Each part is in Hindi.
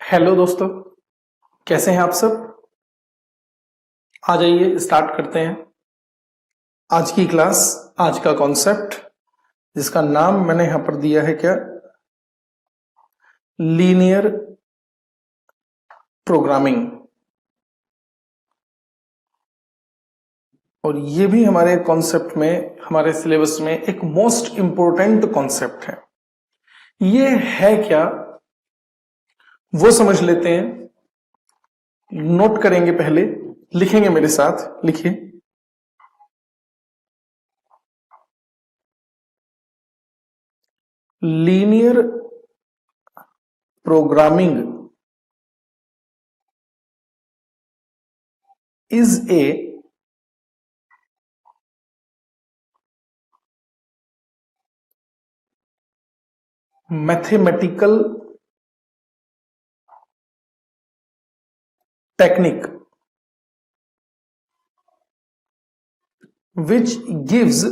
हेलो दोस्तों, कैसे हैं आप सब। आ जाइए स्टार्ट करते हैं आज की क्लास। आज का कॉन्सेप्ट जिसका नाम मैंने यहां पर दिया है क्या, लीनियर प्रोग्रामिंग। और ये भी हमारे कॉन्सेप्ट में, हमारे सिलेबस में एक मोस्ट इंपॉर्टेंट कॉन्सेप्ट है। ये है क्या वो समझ लेते हैं। नोट करेंगे, पहले लिखेंगे मेरे साथ, लिखिए। Linear programming is a mathematical technique which gives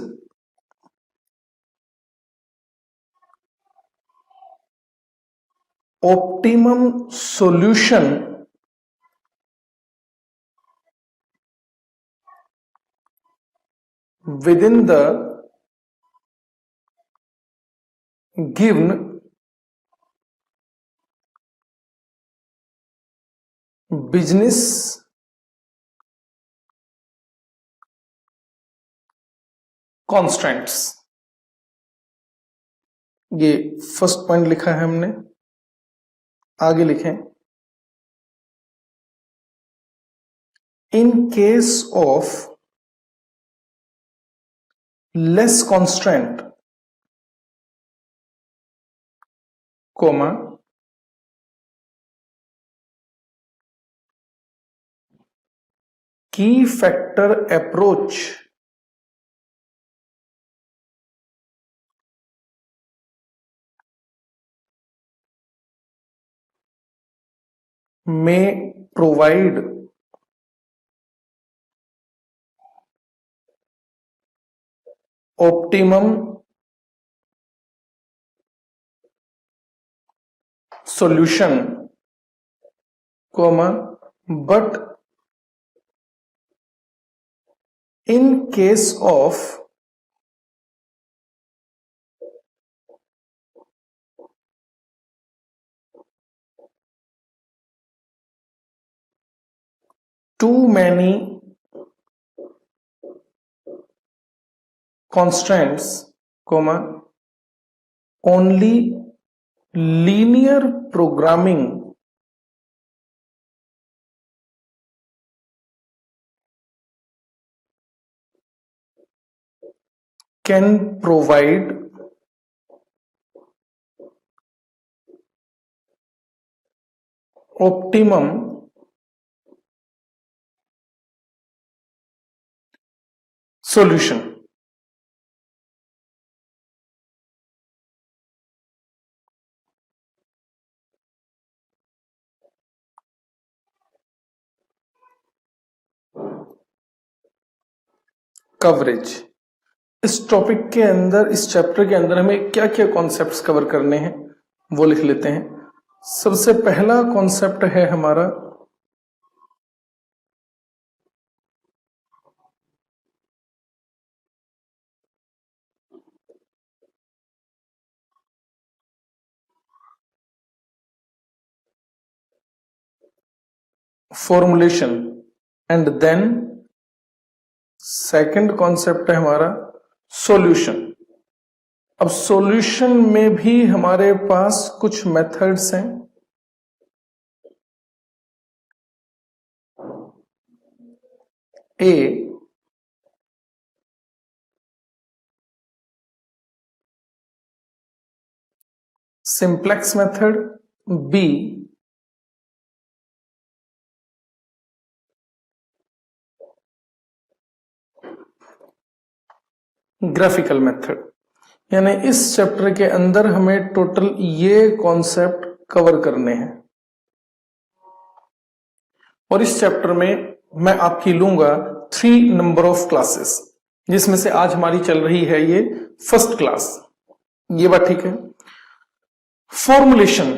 optimum solution within the given business constraints। ये फर्स्ट पॉइंट लिखा है हमने। आगे लिखें, in case of less constraint comma key factor approach may provide optimum solution, but in case of too many constraints, only linear programming can provide optimum solution। Coverage, इस टॉपिक के अंदर, इस चैप्टर के अंदर हमें क्या क्या कॉन्सेप्ट्स कवर करने हैं वो लिख लेते हैं। सबसे पहला कॉन्सेप्ट है हमारा formulation, and then second concept है हमारा सॉल्यूशन। अब सॉल्यूशन में भी हमारे पास कुछ मेथड्स हैं। A simplex method, B graphical method. यानी इस चैप्टर के अंदर हमें टोटल ये कॉन्सेप्ट कवर करने हैं। और इस चैप्टर में मैं आपकी लूंगा 3 नंबर ऑफ क्लासेस, जिसमें से आज हमारी चल रही है ये फर्स्ट क्लास। ये बात ठीक है। फॉर्मुलेशन,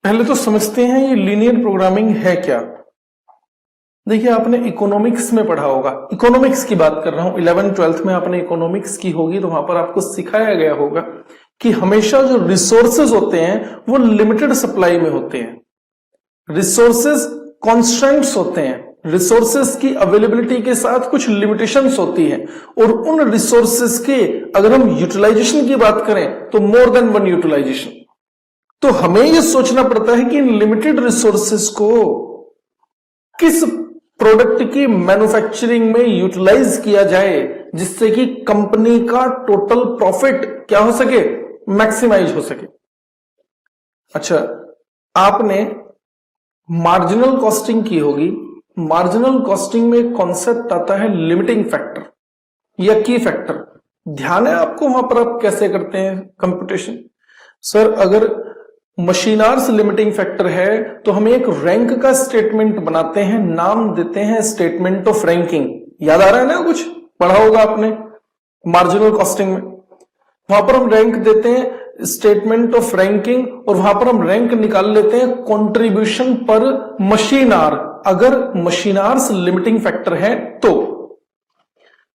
पहले तो समझते हैं ये लीनियर प्रोग्रामिंग है क्या। देखिए आपने इकोनॉमिक्स में पढ़ा होगा, इकोनॉमिक्स की बात कर रहा हूं, 11th-12th में आपने इकोनॉमिक्स की होगी तो वहां पर आपको सिखाया गया होगा कि हमेशा जो रिसोर्सेज होते हैं वो लिमिटेड सप्लाई में होते हैं, रिसोर्सेज कॉन्स्टेंट्स होते हैं, रिसोर्सेज की अवेलेबिलिटी के साथ कुछ लिमिटेशंस होती है, और उन रिसोर्सेज के अगर हम यूटिलाइजेशन की बात करें तो मोर देन वन यूटिलाइजेशन। तो हमें यह सोचना पड़ता है कि इन लिमिटेड रिसोर्सेज को किस प्रोडक्ट की मैन्युफैक्चरिंग में यूटिलाइज किया जाए जिससे कि कंपनी का टोटल प्रॉफिट क्या हो सके, मैक्सिमाइज हो सके। अच्छा, आपने मार्जिनल कॉस्टिंग की होगी। मार्जिनल कॉस्टिंग में एक कॉन्सेप्ट आता है लिमिटिंग फैक्टर या की फैक्टर। ध्यान है आपको वहां पर आप कैसे करते हैं कंप्यूटेशन? सर अगर मशीनार्स लिमिटिंग फैक्टर है तो हम एक रैंक का स्टेटमेंट बनाते हैं, नाम देते हैं स्टेटमेंट ऑफ रैंकिंग। याद आ रहा है ना, कुछ पढ़ा होगा आपने मार्जिनल कॉस्टिंग में। वहां पर हम रैंक देते हैं स्टेटमेंट ऑफ रैंकिंग, और वहां पर हम रैंक निकाल लेते हैं कंट्रीब्यूशन पर मशीनार। अगर मशीनार्स लिमिटिंग फैक्टर है तो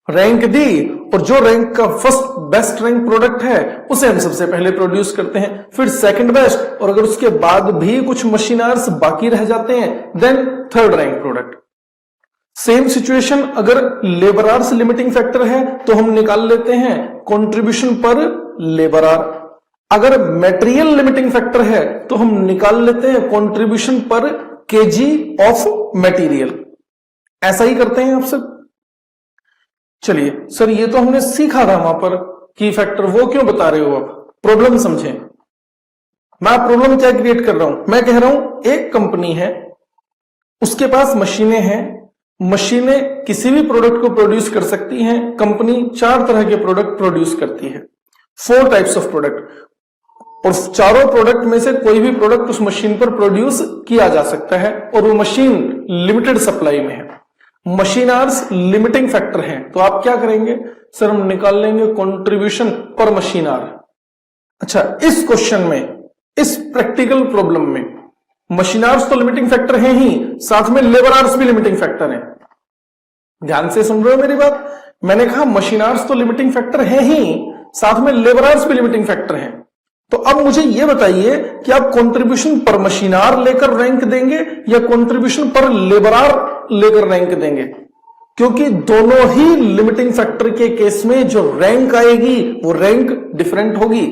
रैंक दी, और जो रैंक का फर्स्ट बेस्ट रैंक प्रोडक्ट है उसे हम सबसे पहले प्रोड्यूस करते हैं, फिर सेकंड बेस्ट, और अगर उसके बाद भी कुछ मशीनार्स बाकी रह जाते हैं then third rank product. Same situation अगर लेबर आर्स लिमिटिंग फैक्टर है तो हम निकाल लेते हैं कंट्रीब्यूशन पर लेबर आर। अगर मटेरियल लिमिटिंग फैक्टर है तो हम निकाल लेते हैं कंट्रीब्यूशन पर केजी ऑफ मटेरियल। ऐसा ही करते हैं आप सब। चलिए सर ये तो हमने सीखा था वहां पर की फैक्टर, वो क्यों बता रहे हो? आप प्रॉब्लम समझें। मैं प्रॉब्लम क्या क्रिएट कर रहा हूं? मैं कह रहा हूं एक कंपनी है, उसके पास मशीनें हैं, मशीनें किसी भी प्रोडक्ट को प्रोड्यूस कर सकती हैं। कंपनी 4 तरह के प्रोडक्ट प्रोड्यूस करती है, 4 टाइप्स ऑफ प्रोडक्ट, और चारों प्रोडक्ट में से कोई भी प्रोडक्ट उस मशीन पर प्रोड्यूस किया जा सकता है, और वो मशीन लिमिटेड सप्लाई में है। मशीनार्स लिमिटिंग फैक्टर हैं तो आप क्या करेंगे? सर हम निकाल लेंगे कंट्रीब्यूशन पर मशीनार। अच्छा, इस क्वेश्चन में, इस प्रैक्टिकल प्रॉब्लम में मशीनार्स तो लिमिटिंग फैक्टर हैं ही, साथ में लेबर आर्स भी लिमिटिंग फैक्टर हैं। ध्यान से सुन रहे हो मेरी बात? मैंने कहा मशीनार्स तो लिमिटिंग फैक्टर हैं ही, साथ में लेबर आर्स भी लिमिटिंग फैक्टर हैं। तो अब मुझे यह बताइए कि आप कंट्रीब्यूशन पर मशीनार लेकर रैंक देंगे या कंट्रीब्यूशन पर लेबर आर लेकर रैंक देंगे? क्योंकि दोनों ही लिमिटिंग फैक्टर के केस में जो रैंक आएगी वो रैंक डिफरेंट होगी।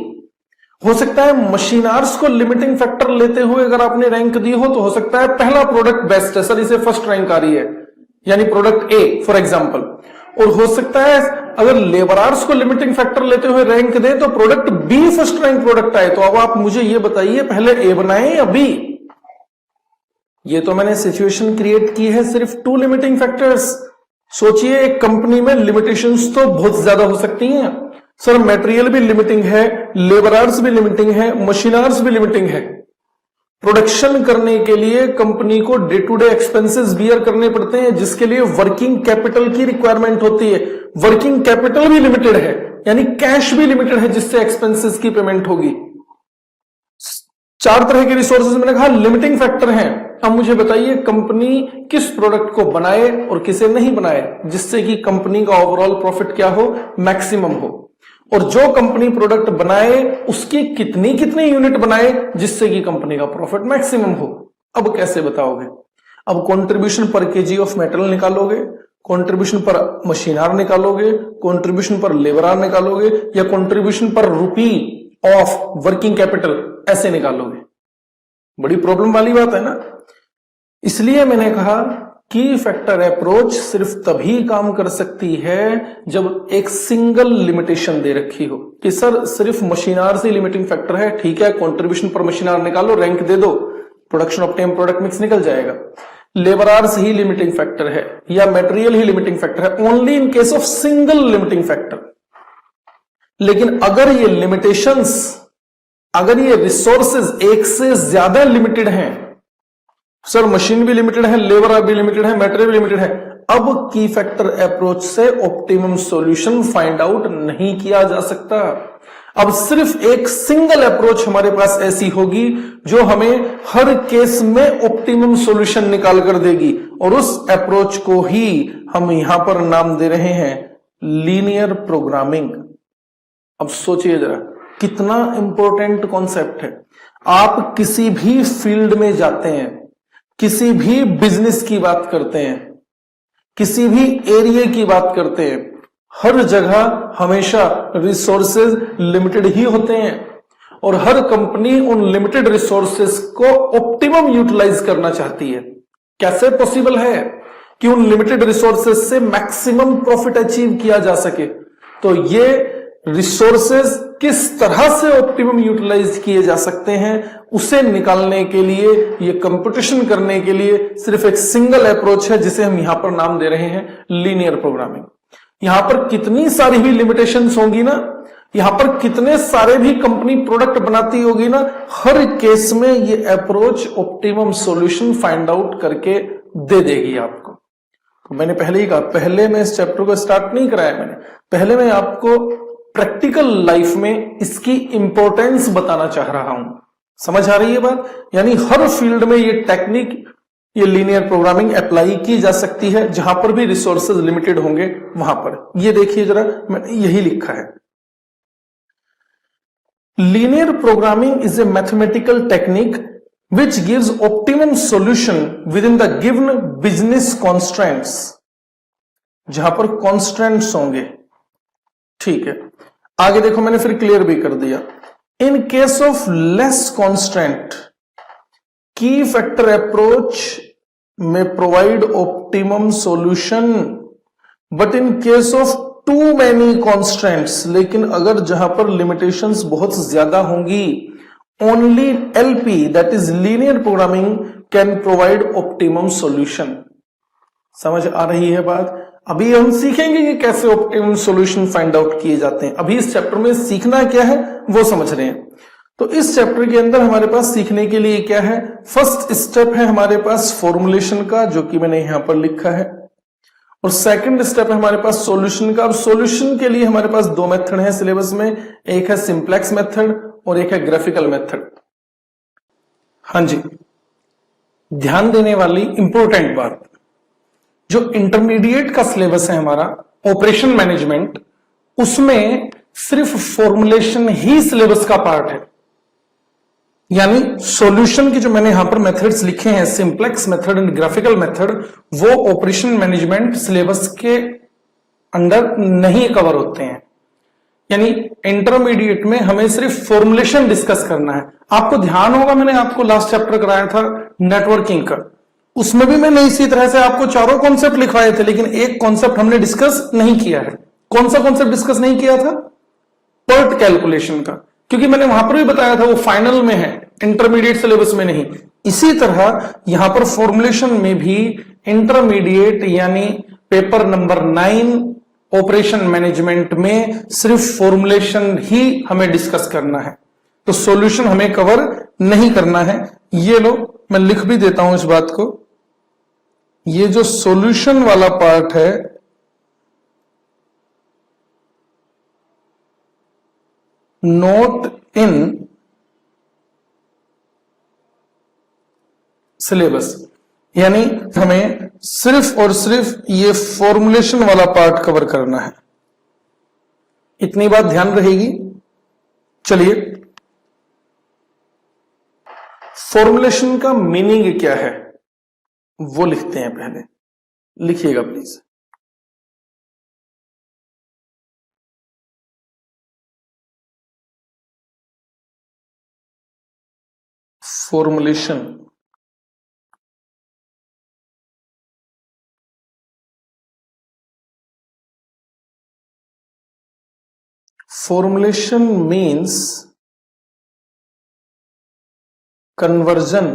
हो सकता है मशीनार्स को लिमिटिंग फैक्टर लेते हुए अगर आपने रैंक दी हो तो हो सकता है पहला प्रोडक्ट बेस्ट है, सर इसे फर्स्ट रैंक आ रही है, यानी प्रोडक्ट ए फॉर एग्जांपल। और हो सकता है अगर लेबर आर्स को लिमिटिंग फैक्टर लेते हुए रैंक दे तो product B first rank product आए। तो अब आप मुझे यह बताइए पहले ए बनाएं या बी? ये तो मैंने सिचुएशन क्रिएट की है सिर्फ 2 लिमिटिंग फैक्टर्स। सोचिए एक कंपनी में लिमिटेशंस तो बहुत ज्यादा हो सकती हैं। सर मटेरियल भी लिमिटिंग है, लेबर आर्स भी लिमिटिंग है, मशीनार्स भी लिमिटिंग है। प्रोडक्शन करने के लिए कंपनी को day to day expenses bear करने पड़ते हैं, जिसके लिए वर्किंग कैपिटल की रिक्वायरमेंट होती है। वर्किंग कैपिटल भी लिमिटेड है, यानी कैश भी लिमिटेड है जिससे एक्सपेंसेस की पेमेंट होगी। 4 तरह के रिसोर्सेज मैंने कहा लिमिटिंग फैक्टर हैं। अब मुझे बताइए कंपनी किस प्रोडक्ट को बनाए और किसे नहीं बनाए जिससे कि कंपनी का ओवरऑल प्रॉफिट क्या हो, मैक्सिमम हो। और जो कंपनी प्रोडक्ट बनाए उसकी कितनी यूनिट बनाए जिससे कि कंपनी का प्रॉफिट मैक्सिमम हो। अब कैसे बताओगे? अब कंट्रीब्यूशन पर केजी ऑफ मेटल निकालोगे, कंट्रीब्यूशन पर मशीनार निकालोगे, कंट्रीब्यूशन पर लेबर आर निकालोगे, या कंट्रीब्यूशन पर रुपी ऑफ वर्किंग कैपिटल ऐसे निकालोगे? बड़ी प्रॉब्लम वाली बात है ना। इसलिए मैंने कहा की फैक्टर अप्रोच सिर्फ तभी काम कर सकती है जब एक सिंगल लिमिटेशन दे रखी हो कि सर सिर्फ मशीनार से लिमिटिंग फैक्टर है, ठीक है, कंट्रीब्यूशन पर मशीनार निकालो, रैंक दे दो, production of time product mix निकल जाएगा। लेबर आर्स ही लिमिटिंग फैक्टर है या मटेरियल ही लिमिटिंग फैक्टर है, only in case of single limiting factor. लेकिन अगर ये लिमिटेशंस, अगर ये रिसोर्सेज एक से ज्यादा लिमिटेड हैं, सर मशीन भी लिमिटेड है, लेबर भी लिमिटेड है, मटेरियल भी लिमिटेड है, अब की फैक्टर अप्रोच से ऑप्टिमम सॉल्यूशन फाइंड आउट नहीं किया जा सकता। अब सिर्फ एक सिंगल अप्रोच हमारे पास ऐसी होगी जो हमें हर केस में ऑप्टिमम सॉल्यूशन निकाल कर देगी, और उस अप्रोच को ही हम यहां पर नाम दे रहे हैं लीनियर प्रोग्रामिंग। अब सोचिए जरा, कितना इंपॉर्टेंट कॉन्सेप्ट है। आप किसी भी फील्ड में जाते हैं, किसी भी बिजनेस की बात करते हैं, किसी भी एरिया की बात करते हैं, हर जगह हमेशा रिसोर्सेज लिमिटेड ही होते हैं, और हर कंपनी उन लिमिटेड रिसोर्सेज को ऑप्टिमम यूटिलाइज करना चाहती है। कैसे पॉसिबल है कि उन लिमिटेड रिसोर्सेज से मैक्सिमम प्रॉफिट अचीव किया जा सके? तो ये रिसोर्सेज किस तरह से ऑप्टिमम यूटिलाइज किए जा सकते हैं, उसे निकालने के लिए, ये कंपटीशन करने के लिए सिर्फ एक सिंगल अप्रोच है जिसे हम यहां पर नाम दे रहे हैं लीनियर प्रोग्रामिंग। यहां पर कितनी सारी भी लिमिटेशंस होंगी ना, यहां पर कितने सारे भी कंपनी प्रोडक्ट बनाती होगी ना, हर केस में ये approach optimum solution find out करके दे देगी आपको। तो मैंने पहले ही कहा, पहले मैं इस चैप्टर को स्टार्ट नहीं कराया मैंने, पहले मैं आपको प्रैक्टिकल लाइफ में इसकी इंपॉर्टेंस बताना चाह रहा हूं। समझ आ रही है बात? यानी हर फील्ड में ये टेक्निक, ये लीनियर प्रोग्रामिंग अप्लाई की जा सकती है, जहां पर भी रिसोर्सेज लिमिटेड होंगे वहां पर। ये देखिए जरा, मैंने यही लिखा है, linear programming is a mathematical technique which gives optimum solution within the given business constraints। जहां पर constraints होंगे, ठीक है। आगे देखो, मैंने फिर क्लियर भी कर दिया, in case of less constraint key factor approach में provide optimum solution, but in case of too many constants, लेकिन अगर जहां पर लिमिटेशंस बहुत ज्यादा होंगी, only LP that is linear programming can provide optimum solution. समझ आ रही है बात? अभी हम सीखेंगे कि कैसे ऑप्टिमम सॉल्यूशन फाइंड आउट किए जाते हैं। अभी इस चैप्टर में सीखना क्या है वो समझ रहे हैं। तो इस चैप्टर के अंदर हमारे पास सीखने के लिए क्या है, फर्स्ट स्टेप है हमारे पास फॉर्मुलेशन का, जो कि मैंने यहां पर लिखा है, और सेकंड स्टेप है हमारे पास सॉल्यूशन का। अब सॉल्यूशन के लिए हमारे पास दो मेथड है सिलेबस में, एक है सिंप्लेक्स मेथड और एक है ग्राफिकल मेथड। हाँ जी, ध्यान देने वाली इंपॉर्टेंट बात, जो इंटरमीडिएट का सिलेबस है हमारा ऑपरेशन मैनेजमेंट, उसमें सिर्फ फॉर्मुलेशन ही सिलेबस का पार्ट है। यानी सॉल्यूशन की जो मैंने यहां पर मेथड्स लिखे हैं, simplex method and graphical method, वो ऑपरेशन मैनेजमेंट सिलेबस के अंडर नहीं कवर होते हैं। यानी इंटरमीडिएट में हमें सिर्फ फॉर्मुलेशन डिस्कस करना है। आपको ध्यान होगा, मैंने आपको लास्ट चैप्टर कराया था नेटवर्किंग का, उसमें भी मैंने इसी तरह से आपको चारों कॉन्सेप्ट लिखवाए थे, लेकिन एक कॉन्सेप्ट हमने डिस्कस नहीं किया है। कौन सा कॉन्सेप्ट डिस्कस नहीं किया था? पर्ट कैलकुलेशन का, क्योंकि मैंने वहां पर भी बताया था वो फाइनल में है, इंटरमीडिएट सिलेबस में नहीं। इसी तरह यहां पर फॉर्मुलेशन में भी इंटरमीडिएट यानी पेपर नंबर 9 ऑपरेशन मैनेजमेंट में सिर्फ फॉर्मुलेशन ही हमें डिस्कस करना है, तो सॉल्यूशन हमें कवर नहीं करना है। ये लो, मैं लिख भी देता हूं इस बात को, ये जो सॉल्यूशन वाला पार्ट है, नोट इन सिलेबस, यानी हमें सिर्फ और सिर्फ ये फॉर्मुलेशन वाला पार्ट कवर करना है। इतनी बात ध्यान रहेगी। चलिए, फॉर्मुलेशन का मीनिंग क्या है वो लिखते हैं। पहले लिखिएगा please, formulation formulation means conversion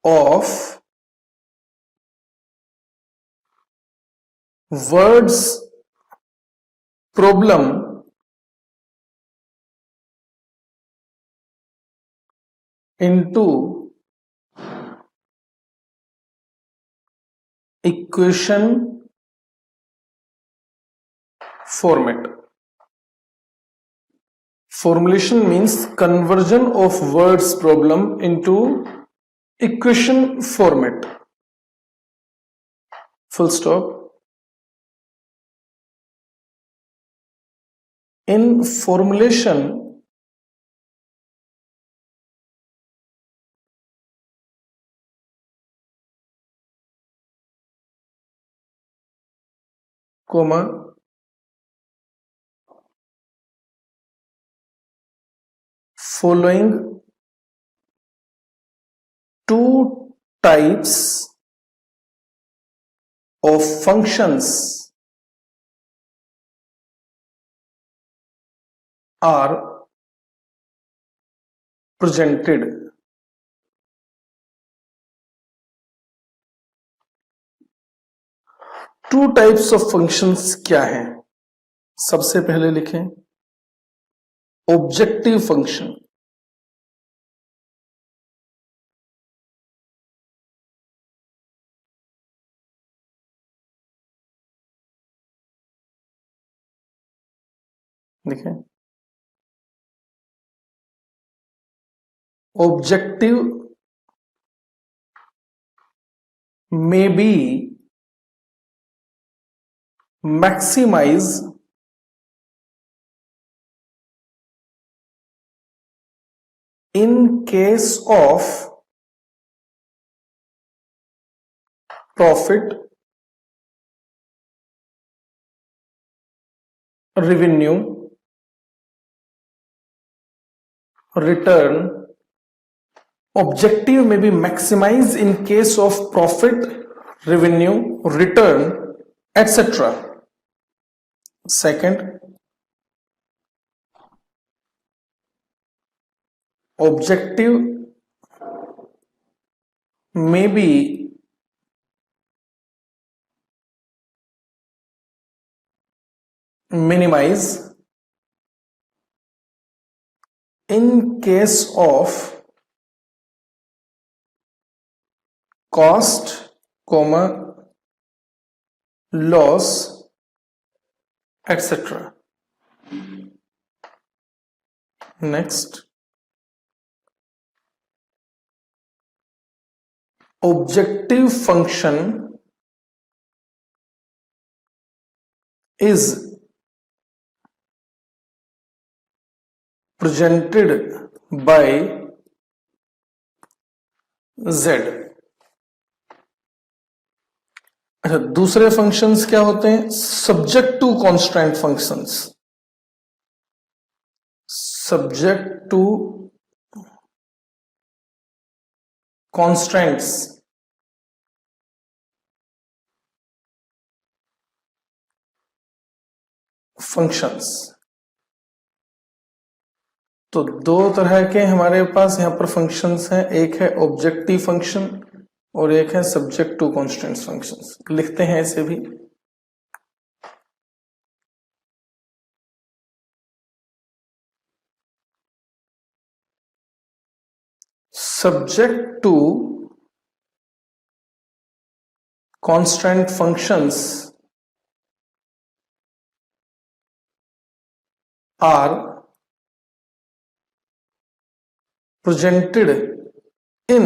of words problem into equation format. Formulation means conversion of words problem into equation format. Full stop. In formulation, comma, following two types of functions are presented. To types of functions क्या हैं? सबसे पहले लिखें ऑब्जेक्टिव फंक्शन, देखें objective may be maximize in case of profit, revenue, return. Objective may be maximized in case of profit, revenue, return, etc. Second, objective may be minimize in case of cost, comma, loss, etc. Next, objective function is presented by Z. अच्छा, दूसरे फंक्शंस क्या होते हैं? Subject to constant functions. Subject to constants functions. तो दो तरह के हमारे पास यहां पर फंक्शंस हैं. एक है ऑब्जेक्टिव फंक्शन और एक है सब्जेक्ट टू कांस्टेंट्स फंक्शंस. लिखते हैं इसे भी. Subject to constant functions are presented in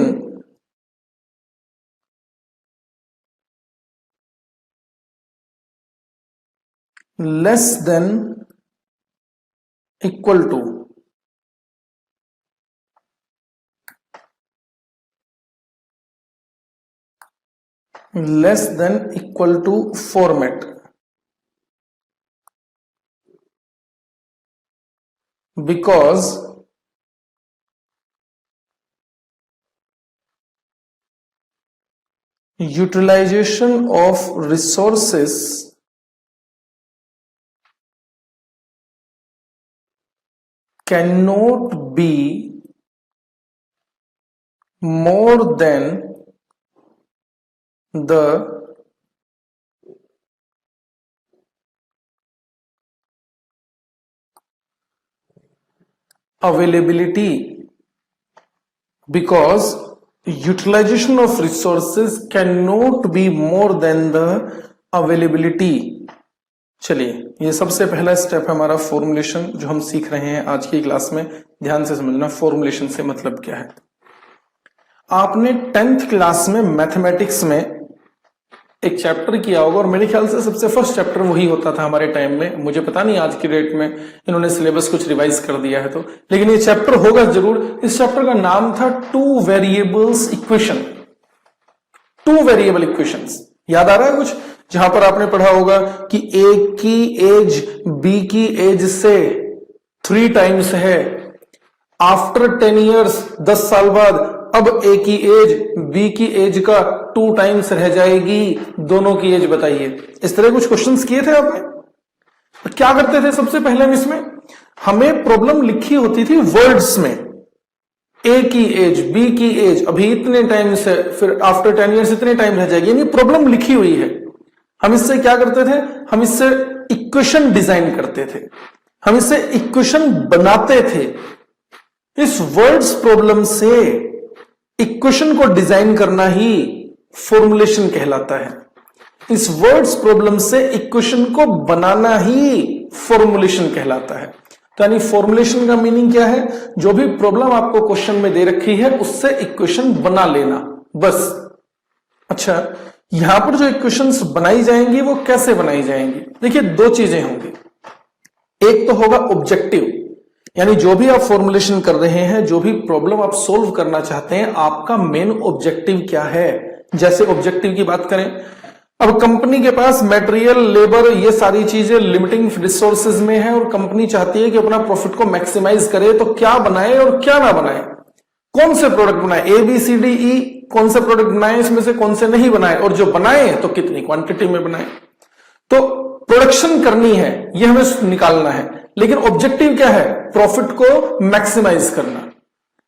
less than equal to format, because utilization of resources cannot be more than the availability, because utilization of resources cannot be more than the availability. चलिए, ये सबसे पहला स्टेप है हमारा फॉर्मुलेशन, जो हम सीख रहे हैं आज की क्लास में। ध्यान से समझना फॉर्मुलेशन से मतलब क्या है। आपने 10th क्लास में मैथमेटिक्स में एक चैप्टर किया होगा, और मेरे ख्याल से सबसे फर्स्ट चैप्टर वही होता था हमारे टाइम में। मुझे पता नहीं आज की डेट में इन्होंने सिलेबस कुछ रिवाइज कर दिया है तो, लेकिन ये चैप्टर होगा जरूर। इस चैप्टर का नाम था two variables equation. Two variable equations, याद आ रहा है कुछ? जहां पर आपने पढ़ा होगा कि ए की एज बी की एज से 3 टाइम्स है, आफ्टर 10 ईयर्स 10 साल बाद अब ए की एज बी की एज का 2 टाइम्स रह जाएगी, दोनों की एज बताइए। इस तरह कुछ क्वेश्चंस किए थे आपने। तो क्या करते थे सबसे पहले हम इसमें, हमें प्रॉब्लम लिखी होती थी वर्ड्स में, ए की एज बी की एज अभी इतने टाइम से, फिर आफ्टर 10 ईयर्स इतने टाइम रह जाएगी, यानी प्रॉब्लम लिखी हुई है। हम इससे क्या करते थे, हम इससे इक्वेशन डिजाइन करते थे, हम इससे इक्वेशन बनाते थे। इस वर्ड्स प्रॉब्लम से इक्वेशन को डिजाइन करना ही फॉर्मुलेशन कहलाता है। इस वर्ड्स प्रॉब्लम से इक्वेशन को बनाना ही फॉर्मुलेशन कहलाता है। तो यानी फॉर्मुलेशन का मीनिंग क्या है, जो भी प्रॉब्लम आपको क्वेश्चन में दे रखी है उससे इक्वेशन बना लेना, बस। अच्छा, यहां पर जो इक्वेशंस बनाई जाएंगी वो कैसे बनाई जाएंगी? देखिए, 2 चीजें होंगी। एक तो होगा ऑब्जेक्टिव, यानी जो भी आप फॉर्मुलेशन कर रहे हैं, जो भी प्रॉब्लम आप सोल्व करना चाहते हैं, आपका मेन ऑब्जेक्टिव क्या है। जैसे ऑब्जेक्टिव की बात करें, अब कंपनी के पास मटेरियल, लेबर, ये सारी चीजें लिमिटिंग रिसोर्सेज में है, और कंपनी चाहती है कि अपना प्रॉफिट को मैक्सिमाइज करे, तो क्या बनाए और क्या ना बनाए, कौन से प्रोडक्ट बनाए, ए बी सी डी ई, कौन से प्रोडक्ट बनाए, इसमें से कौन से नहीं बनाए, और जो बनाए तो कितनी क्वांटिटी में बनाए। तो प्रोडक्शन करनी है, यह हमें निकालना है, लेकिन ऑब्जेक्टिव क्या है, प्रॉफिट को मैक्सिमाइज करना।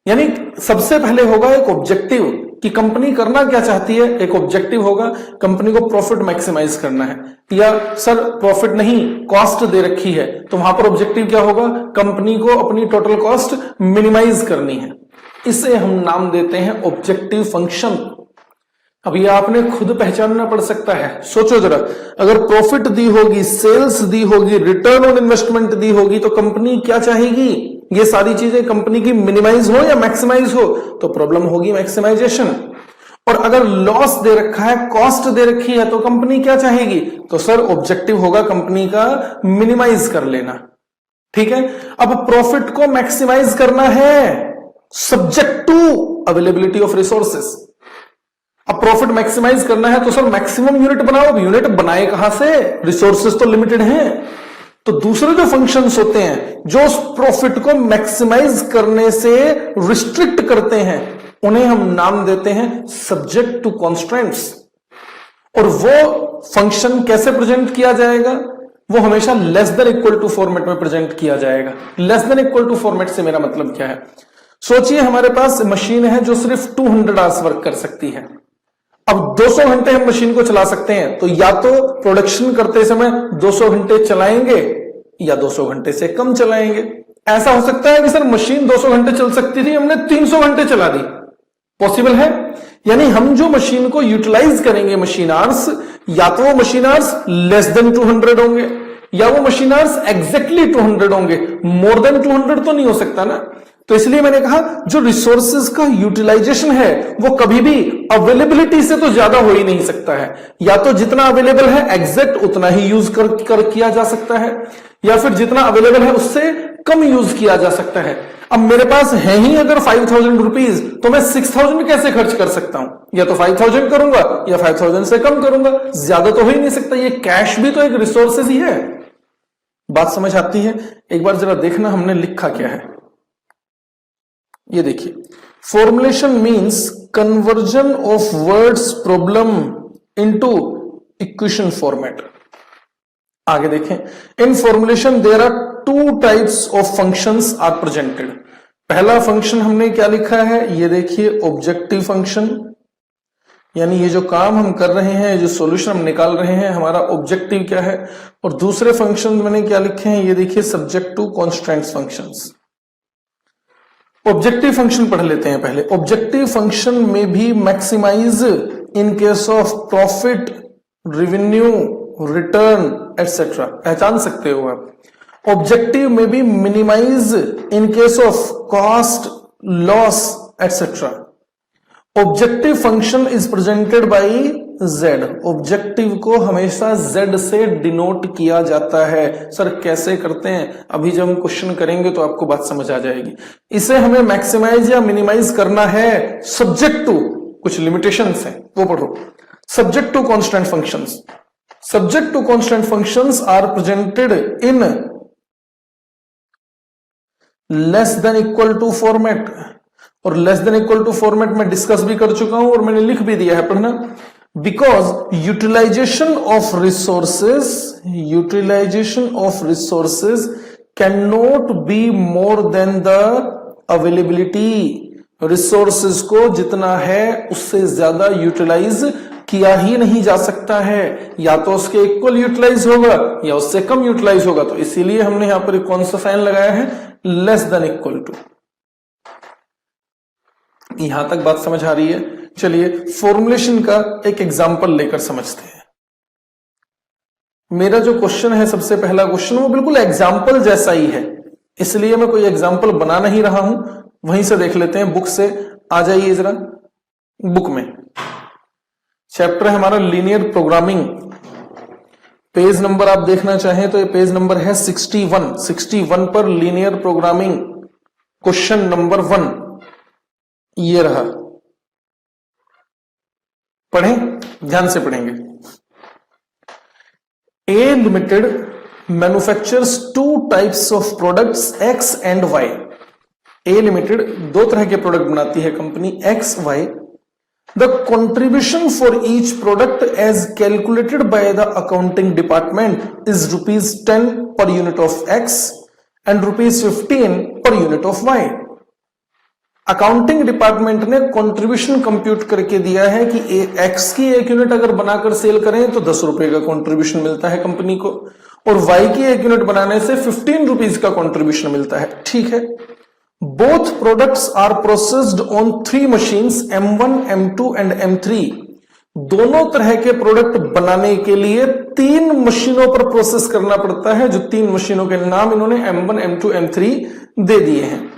यानी सबसे पहले होगा एक ऑब्जेक्टिव कि कंपनी करना क्या चाहती है, एक ऑब्जेक्टिव होगा कंपनी को प्रॉफिट मैक्सिमाइज करना है, या सर प्रॉफिट नहीं कॉस्ट दे रखी है, तो वहां पर ऑब्जेक्टिव क्या होगा, कंपनी को अपनी टोटल कॉस्ट मिनिमाइज करनी है। इसे हम नाम देते हैं ऑब्जेक्टिव फंक्शन। अब ये आपने खुद पहचानना पड़ सकता है। सोचो जरा, अगर प्रॉफिट दी होगी, सेल्स दी होगी, रिटर्न ऑन इन्वेस्टमेंट दी होगी, तो कंपनी क्या चाहेगी, ये सारी चीजें कंपनी की मिनिमाइज हो या मैक्सिमाइज हो, तो प्रॉब्लम होगी मैक्सिमाइजेशन। और अगर लॉस दे रखा है, कॉस्ट दे रखी है, तो कंपनी क्या चाहेगी, तो सर ऑब्जेक्टिव होगा कंपनी का मिनिमाइज कर लेना। ठीक है, अब प्रॉफिट को मैक्सिमाइज करना है subject to availability of resources. अब प्रॉफिट मैक्सिमाइज करना है तो सर मैक्सिमम यूनिट बनाओ। अब यूनिट बनाए कहां से, रिसोर्सेस तो लिमिटेड हैं। तो दूसरे जो फंक्शंस होते हैं जो उस प्रॉफिट को मैक्सिमाइज करने से रिस्ट्रिक्ट करते हैं, उन्हें हम नाम देते हैं सब्जेक्ट टू कॉन्स्ट्रेंट्स। और वो फंक्शन कैसे प्रेजेंट किया जाएगा, वो हमेशा less than equal to format में प्रेजेंट किया जाएगा। Less than equal to format से मेरा मतलब क्या है, सोचिए हमारे पास मशीन है जो सिर्फ 200 आवर्स वर्क कर सकती है। अब 200 घंटे हम मशीन को चला सकते हैं, तो या तो प्रोडक्शन करते समय 200 घंटे चलाएंगे या 200 घंटे से कम चलाएंगे। ऐसा हो सकता है कि सर मशीन 200 घंटे चल सकती थी, हमने 300 घंटे चला दी, पॉसिबल है। यानी हम जो मशीन को यूटिलाइज करेंगे मशीन आवर्स, या तो वो मशीन आवर्स लेस देन 200 होंगे, या वो मशीन आवर्स एग्जैक्टली 200 होंगे। मोर देन 200 तो नहीं हो सकता ना। तो इसलिए मैंने कहा जो रिसोर्सेज का यूटिलाइजेशन है वो कभी भी अवेलेबिलिटी से तो ज्यादा हो ही नहीं सकता है। या तो जितना अवेलेबल है एग्जैक्ट उतना ही यूज कर किया जा सकता है, या फिर जितना अवेलेबल है उससे कम यूज किया जा सकता है। अब मेरे पास है ही अगर 5000 रुपीज, तो मैं 6000 कैसे खर्च कर सकता हूं, या तो 5000 करूंगा या 5000 से कम करूंगा, ज्यादा तो हो ही नहीं सकता। ये कैश भी तो एक रिसोर्सेज ही है। बात समझ आती है? एक बार जरा देखना हमने लिखा क्या है। ये देखिए, formulation means conversion of words problem into equation format. आगे देखें, in formulation there are 2 types of functions are presented. पहला फंक्शन हमने क्या लिखा है, ये देखिए ऑब्जेक्टिव फंक्शन, यानी ये जो काम हम कर रहे हैं, जो सॉल्यूशन हम निकाल रहे हैं, हमारा ऑब्जेक्टिव क्या है। और दूसरे फंक्शन मैंने क्या लिखे हैं, ये देखिए subject to constraints functions. Objective function पढ़ लेते हैं पहले। ऑब्जेक्टिव फंक्शन में भी maximise in case of profit, revenue, return etcetera पहचान सकते हो आप। ऑब्जेक्टिव में भी minimise in case of cost, loss etcetera. Objective function is presented by z। Objective को हमेशा z से डिनोट किया जाता है। सर कैसे करते हैं, अभी जब हम क्वेश्चन करेंगे तो आपको बात समझ आ जाएगी। इसे हमें मैक्सिमाइज या मिनिमाइज करना है सब्जेक्ट टू कुछ लिमिटेशंस हैं, वो पढ़ो। Subject to constant functions, subject to constant functions are presented in less than equal to format. और less than equal to format में डिस्कस भी कर चुका हूं और मैंने लिख भी दिया है, पढ़ना। Because utilisation of resources can not be more than the availability. Resources को जितना है उससे ज्यादा यूटिलाइज किया ही नहीं जा सकता है, या तो उसके इक्वल यूटिलाइज होगा या उससे कम यूटिलाइज होगा। तो इसीलिए हमने यहां पर कौन सा साइन लगाया है, लेस देन इक्वल टू। यहां तक बात समझ आ रही है। चलिए फॉर्मुलेशन का एक एग्जांपल लेकर समझते हैं। मेरा जो क्वेश्चन है, सबसे पहला क्वेश्चन, वो बिल्कुल एग्जांपल जैसा ही है, इसलिए मैं कोई एग्जांपल बना नहीं रहा हूं, वहीं से देख लेते हैं। बुक से आ जाइए जरा, बुक में चैप्टर है हमारा लीनियर प्रोग्रामिंग। पेज नंबर आप देखना चाहें तो ये पेज नंबर है 61 पर लीनियर प्रोग्रामिंग क्वेश्चन नंबर 1 ये रहा। पढ़ें, ध्यान से पढ़ेंगे। A limited manufactures 2 types of products X and Y. A limited 2 तरह के प्रोडक्ट बनाती है company, X Y. The contribution for each product as calculated by the accounting department is ₹10 per unit of X and ₹15 per unit of Y. Accounting department ने कंट्रीब्यूशन कंप्यूट करके दिया है कि एक्स की 1 यूनिट अगर बनाकर सेल करें तो 10 रुपए का कंट्रीब्यूशन मिलता है कंपनी को, और वाई की 1 यूनिट बनाने से 15 रुपीज का कंट्रीब्यूशन मिलता है। ठीक है। Both products are processed on 3 machines, M1, M2 and M3. दोनों तरह के प्रोडक्ट बनाने के लिए 3 मशीनों पर प्रोसेस करना पड़ता है, जो 3 मशीनों के नाम इन्होंने M1, M2, M3 दे दिए हैं।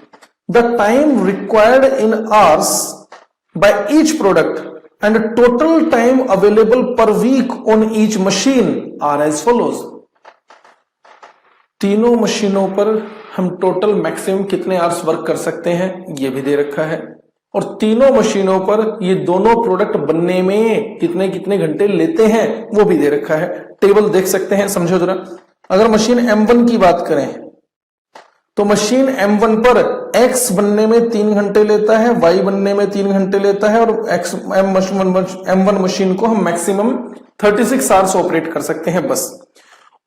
The time required in hours by each product and total time available per week on each machine are as follows. तीनों मशीनों पर हम टोटल मैक्सिमम कितने आवर्स वर्क कर सकते हैं ये भी दे रखा है, और तीनों मशीनों पर ये दोनों प्रोडक्ट बनने में कितने कितने घंटे लेते हैं वो भी दे रखा है। टेबल देख सकते हैं, समझो जरा। अगर मशीन M1 की बात करें तो मशीन M1 पर X बनने में 3 घंटे लेता है, Y बनने में 3 घंटे लेता है, और M1 मशीन को हम मैक्सिमम 36 आवर्स ऑपरेट कर सकते हैं बस।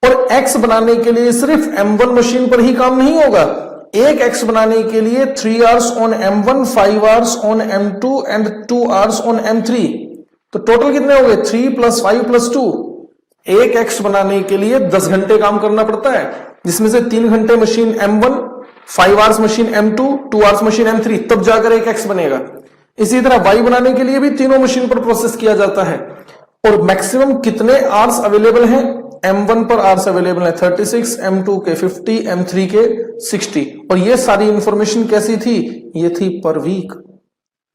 और X बनाने के लिए सिर्फ M1 मशीन पर ही काम नहीं होगा, एक X बनाने के लिए 3 hours on M1, 5 hours on M2 and 2 hours on M3। तो टोटल कितने हो गए, 3 + 5 + 2। एक X बनाने के लिए 10 घंटे काम करना पड़ता है, जिसमें से 3 घंटे machine M1, 5 hours machine M2, 2 hours machine M3, तब जाकर एक X बनेगा। इसी तरह Y बनाने के लिए भी तीनों मशीन पर प्रोसेस किया जाता है, और मैक्सिमम कितने आवर्स अवेलेबल हैं, M1 पर आवर्स अवेलेबल है 36, M2 के 50, M3 के 60। और ये सारी इंफॉर्मेशन कैसी थी, ये थी पर वीक,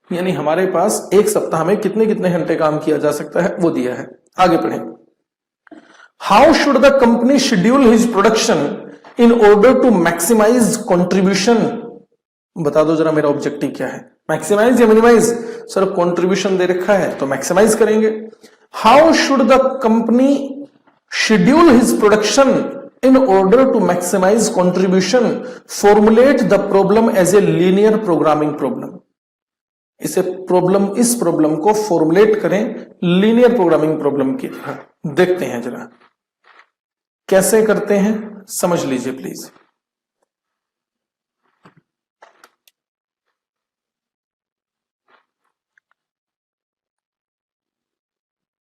यानी हमारे पास एक सप्ताह में कितने कितने घंटे काम किया जा सकता है वो दिया है। आगे पढ़ें। How should the company schedule his production in order to maximise contribution. बता दो जरा मेरा ऑब्जेक्टिव क्या है, मैक्सिमाइज या मिनिमाइज। सर कॉन्ट्रीब्यूशन दे रखा है तो मैक्सिमाइज करेंगे। How should the company schedule his production in order to maximize contribution? Formulate the problem as a linear programming problem. इस प्रॉब्लम को फॉर्मुलेट करें लीनियर प्रोग्रामिंग प्रॉब्लम की तरह। देखते हैं जरा कैसे करते हैं, समझ लीजिए प्लीज।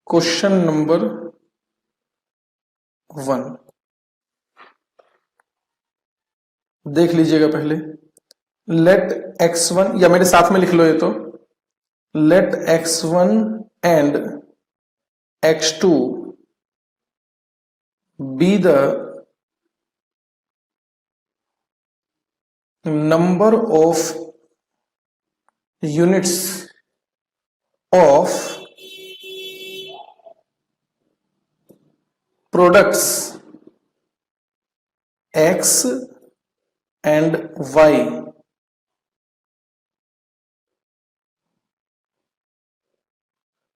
क्वेश्चन नंबर 1 देख लीजिएगा पहले। लेट x1, या मेरे साथ में लिख लो ये तो, let x1 and x2 be the number of units of products X and Y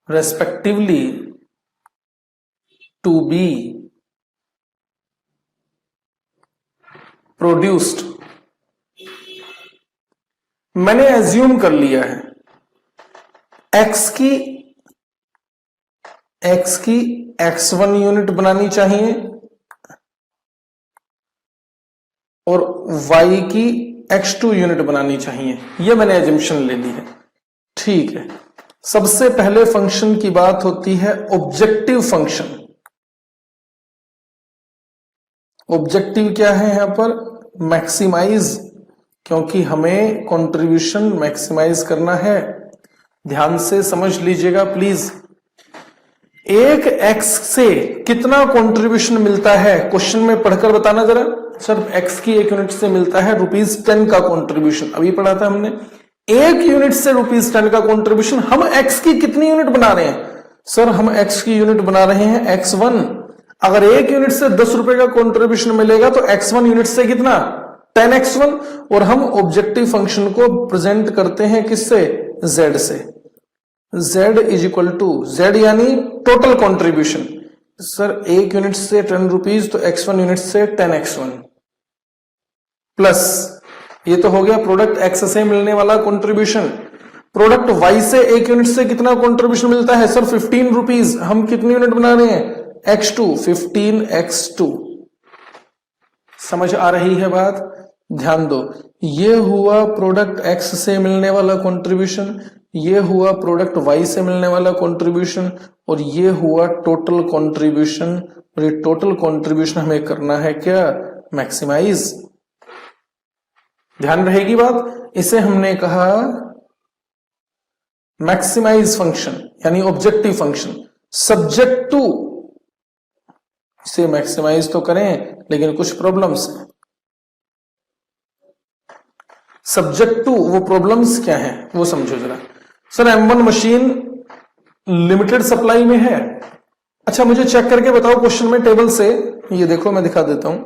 respectively to be produced. मैंने एज्यूम कर लिया है एक्स की x1 यूनिट बनानी चाहिए और y की x2 यूनिट बनानी चाहिए, यह मैंने एजम्पशन ले ली है। ठीक है, सबसे पहले फंक्शन की बात होती है ऑब्जेक्टिव फंक्शन। ऑब्जेक्टिव क्या है यहां पर? मैक्सिमाइज, क्योंकि हमें कंट्रीब्यूशन मैक्सिमाइज करना है। ध्यान से समझ लीजिएगा प्लीज। एक एक्स से कितना कंट्रीब्यूशन मिलता है क्वेश्चन में पढ़कर बताना जरा। सर एक्स की एक यूनिट से मिलता है ₹10 का कंट्रीब्यूशन, अभी पढ़ा था हमने। एक यूनिट से ₹10 का कंट्रीब्यूशन, हम एक्स की कितनी यूनिट बना रहे हैं? सर हम एक्स की यूनिट बना रहे हैं x1। अगर एक यूनिट से ₹10 का कंट्रीब्यूशन मिलेगा तो x1 यूनिट से कितना? 10x1। और हम ऑब्जेक्टिव फंक्शन को प्रेजेंट करते हैं किससे? z से। z is equal to z यानी टोटल कंट्रीब्यूशन। सर एक यूनिट से ₹10 तो x1 यूनिट से 10x1 प्लस ये तो हो गया प्रोडक्ट x से मिलने वाला कंट्रीब्यूशन। प्रोडक्ट y से एक यूनिट से कितना कंट्रीब्यूशन मिलता है? सर ₹15। हम कितनी यूनिट बना रहे हैं? x2, 15x2। समझ आ रही है बात? ध्यान दो, ये हुआ प्रोडक्ट x से मिलने वाला कंट्रीब्यूशन, ये हुआ प्रोडक्ट y से मिलने वाला कंट्रीब्यूशन, और ये हुआ टोटल कंट्रीब्यूशन। और ये टोटल कंट्रीब्यूशन हमें करना है क्या? मैक्सिमाइज। ध्यान रहेगी बात? इसे हमने कहा मैक्सिमाइज फंक्शन यानी ऑब्जेक्टिव फंक्शन। सब्जेक्ट टू इसे मैक्सिमाइज तो करें लेकिन कुछ प्रॉब्लम्स हैं। सब्जेक्ट टू वो प्रॉब्लम्स क्या हैं वो समझो जरा। Sir M1 machine limited supply में है। अच्छा मुझे चेक करके बताओ क्वेश्चन में टेबल से, ये देखो मैं दिखा देता हूं।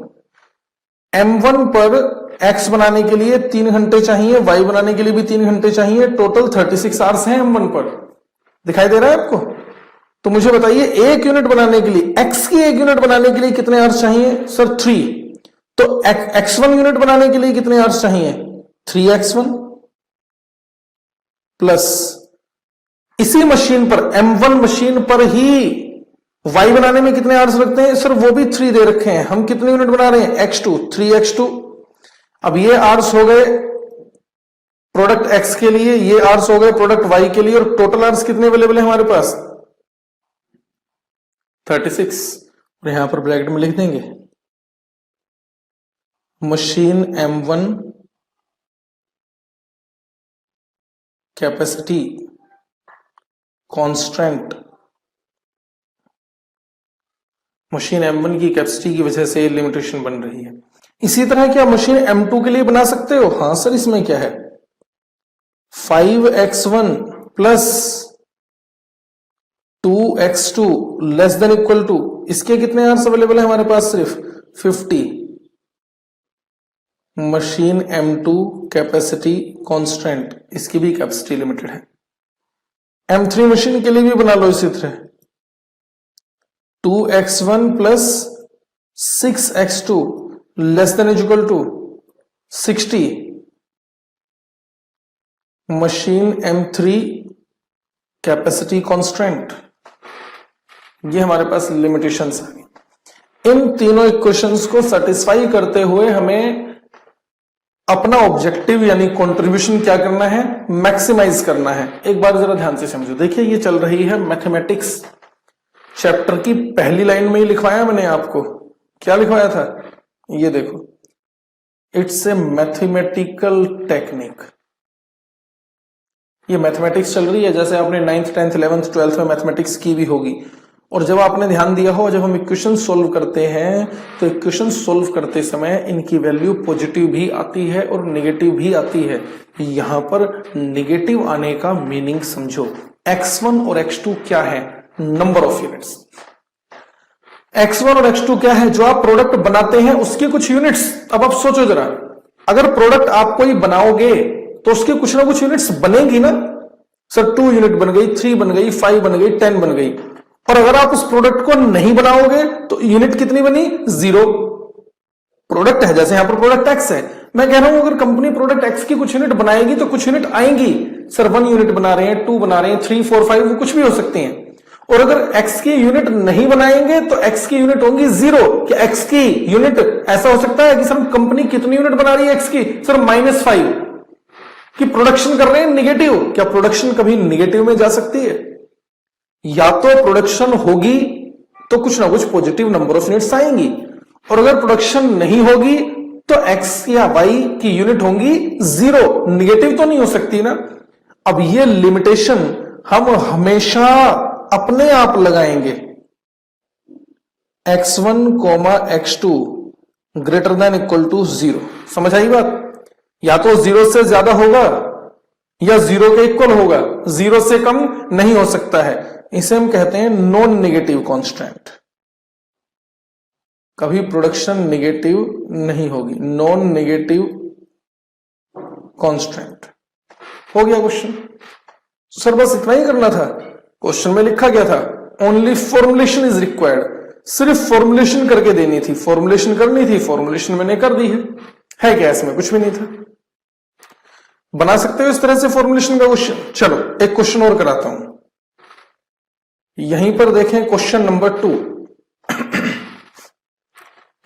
M1 पर X बनाने के लिए 3 घंटे चाहिए, Y बनाने के लिए भी 3 घंटे चाहिए, टोटल 36 आवर्स हैं M1 पर। दिखाई दे रहा है आपको? तो मुझे बताइए एक यूनिट बनाने के लिए, X की एक यूनिट बनाने के लिए कितने आवर्स चाहिए? सर 3। तो X1 यूनिट बनाने के लिए कितने आवर्स चाहिए? 3x1 प्लस इसी मशीन पर M1 मशीन पर ही Y बनाने में कितने आवर्स लगते हैं? सर वो भी 3 दे रखे हैं। हम कितने यूनिट बना रहे हैं? X2, 3x2। अब ये आवर्स हो गए प्रोडक्ट X के लिए, ये आवर्स हो गए प्रोडक्ट Y के लिए, और टोटल आवर्स कितने अवेलेबल है हमारे पास? 36। और यहां पर ब्रैकेट में लिख देंगे machine M1 capacity constant. Machine M1 की कैपेसिटी की वजह से लिमिटेशन बन रही है। इसी तरह क्या मशीन M2 के लिए बना सकते हो? हां सर, इसमें क्या है? 5x1 plus 2x2 less than equal to, इसके कितने आवर्स अवेलेबल है हमारे पास? सिर्फ 50। मशीन M2 कैपेसिटी कांस्टेंट, इसकी भी कैपेसिटी लिमिटेड है। M3 मशीन के लिए भी बना लो इसी तरह, 2x1 plus 6x2 less than equal to 60। Machine M3 capacity constant, ये हमारे पास लिमिटेशंस आ गई। इन तीनों इक्वेशंस को सेटिस्फाई करते हुए हमें अपना ऑब्जेक्टिव यानी कंट्रीब्यूशन क्या करना है? मैक्सिमाइज करना है। एक बार जरा ध्यान से समझो। देखिए ये चल रही है मैथमेटिक्स चैप्टर की पहली लाइन में ही लिखवाया मैंने आपको। क्या लिखवाया था? ये देखो, इट्स ए मैथमेटिकल टेक्निक। ये मैथमेटिक्स चल रही है, जैसे आपने 9th 10th 11th 12th में मैथमेटिक्स की भी होगी। और जब आपने ध्यान दिया हो, जब हम इक्वेशन सोल्व करते हैं तो इक्वेशन सोल्व करते समय इनकी वैल्यू पॉजिटिव भी आती है और नेगेटिव भी आती है। यहां पर नेगेटिव आने का मीनिंग समझो। x1 और x2 क्या है? Number of units. x1 और x2 क्या है? जो आप प्रोडक्ट बनाते हैं उसकी कुछ यूनिट्स। अब आप सोचो जरा, अगर प्रोडक्ट आप कोई बनाओगे तो उसकी कुछ ना कुछ यूनिट्स बनेगी ना। सर 2 यूनिट बन गई, 3 बन गई, 5 बन गई, 10 बन गई। और अगर आप उस प्रोडक्ट को नहीं बनाओगे तो यूनिट कितनी बनी? 0। प्रोडक्ट है, जैसे यहां पर प्रोडक्ट एक्स है, मैं कह रहा हूं अगर कंपनी प्रोडक्ट एक्स की कुछ यूनिट बनाएगी तो कुछ यूनिट आएंगी। सर 1 यूनिट बना रहे हैं, 2 बना रहे हैं, 3, 4, 5 वो कुछ भी हो सकती हैं। और अगर x की यूनिट नहीं बनाएंगे तो x की यूनिट होंगी 0। कि x की यूनिट ऐसा हो सकता है कि सर कंपनी कितनी यूनिट बना रही है x की? सर -5। कि प्रोडक्शन कर रहे हैं निगेटिव। क्या प्रोडक्शन कभी निगेटिव में जा सकती है? या तो प्रोडक्शन होगी तो कुछ ना कुछ पॉजिटिव नंबर ऑफ यूनिट्स आएंगी, और अगर प्रोडक्शन नहीं होगी तो x या y की यूनिट होंगी 0। निगेटिव तो नहीं हो सकती ना। अब ये लिमिटेशन हम हमेशा अपने आप लगाएंगे। x1, x2 greater than equal to 0। समझ आई बात? या तो 0 से ज्यादा होगा या 0 के इक्वल होगा, 0 से कम नहीं हो सकता है। इसे हम कहते हैं नॉन नेगेटिव कांस्टेंट। कभी प्रोडक्शन नेगेटिव नहीं होगी, नॉन नेगेटिव कांस्टेंट। हो गया क्वेश्चन। सर बस इतना ही करना था? क्वेश्चन में लिखा गया था ओनली फॉर्मुलेशन इज रिक्वायर्ड। सिर्फ फॉर्मुलेशन करके देनी थी, फॉर्मुलेशन करनी थी, फॉर्मुलेशन मैंने कर दी है क्या इसमें? कुछ भी नहीं था। बना सकते हो इस तरह से फॉर्मुलेशन का क्वेश्चन। चलो एक क्वेश्चन और कराता हूं। यहीं पर देखें क्वेश्चन नंबर 2।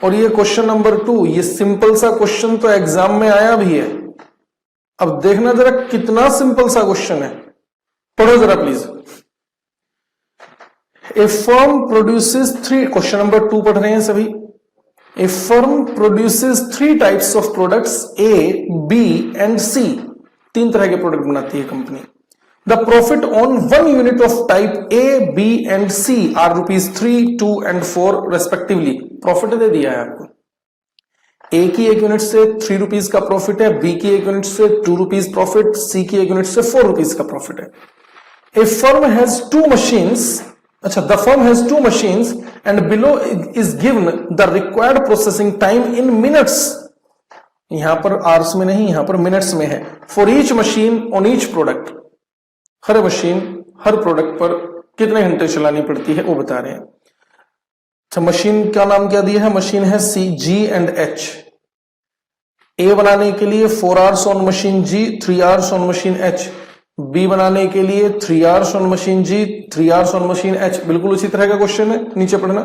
और ये क्वेश्चन नंबर 2 ये सिंपल सा क्वेश्चन तो एग्जाम में आया भी है। अब देखना जरा कितना सिंपल सा क्वेश्चन है। पढ़ो जरा please. A firm produces 3, question number 2 पढ़ रहे हैं सभी। A firm produces 3 types of products A, B and C। 3 तरह के प्रोडक्ट बनाती है company. The profit on 1 unit of type A, B and C are ₹3, 2 and 4 respectively. Profit दे दिया है आपको। A की 1 यूनिट से ₹3 का प्रॉफिट है, B की 1 यूनिट से ₹2 प्रॉफिट, C की 1 यूनिट से ₹4 का प्रॉफिट है। ए फर्म हैज 2 मशीन्स। अच्छा, the firm has 2 machines and below is given the required processing time in minutes. यहां पर आवर्स में नहीं, यहां पर मिनट्स में है। For each machine on each product. Her machine her product पर कितने घंटे चलानी पड़ती है वो बता रहे हैं। अच्छा, मशीन का नाम क्या दिया है? मशीन है C, G and H। A बनाने के लिए 4 hours on machine G, 3 hours on machine H। B बनाने के लिए 3 hours on machine G, 3 hours on machine H। बिल्कुल उसी तरह का क्वेश्चन है, नीचे पढ़ना।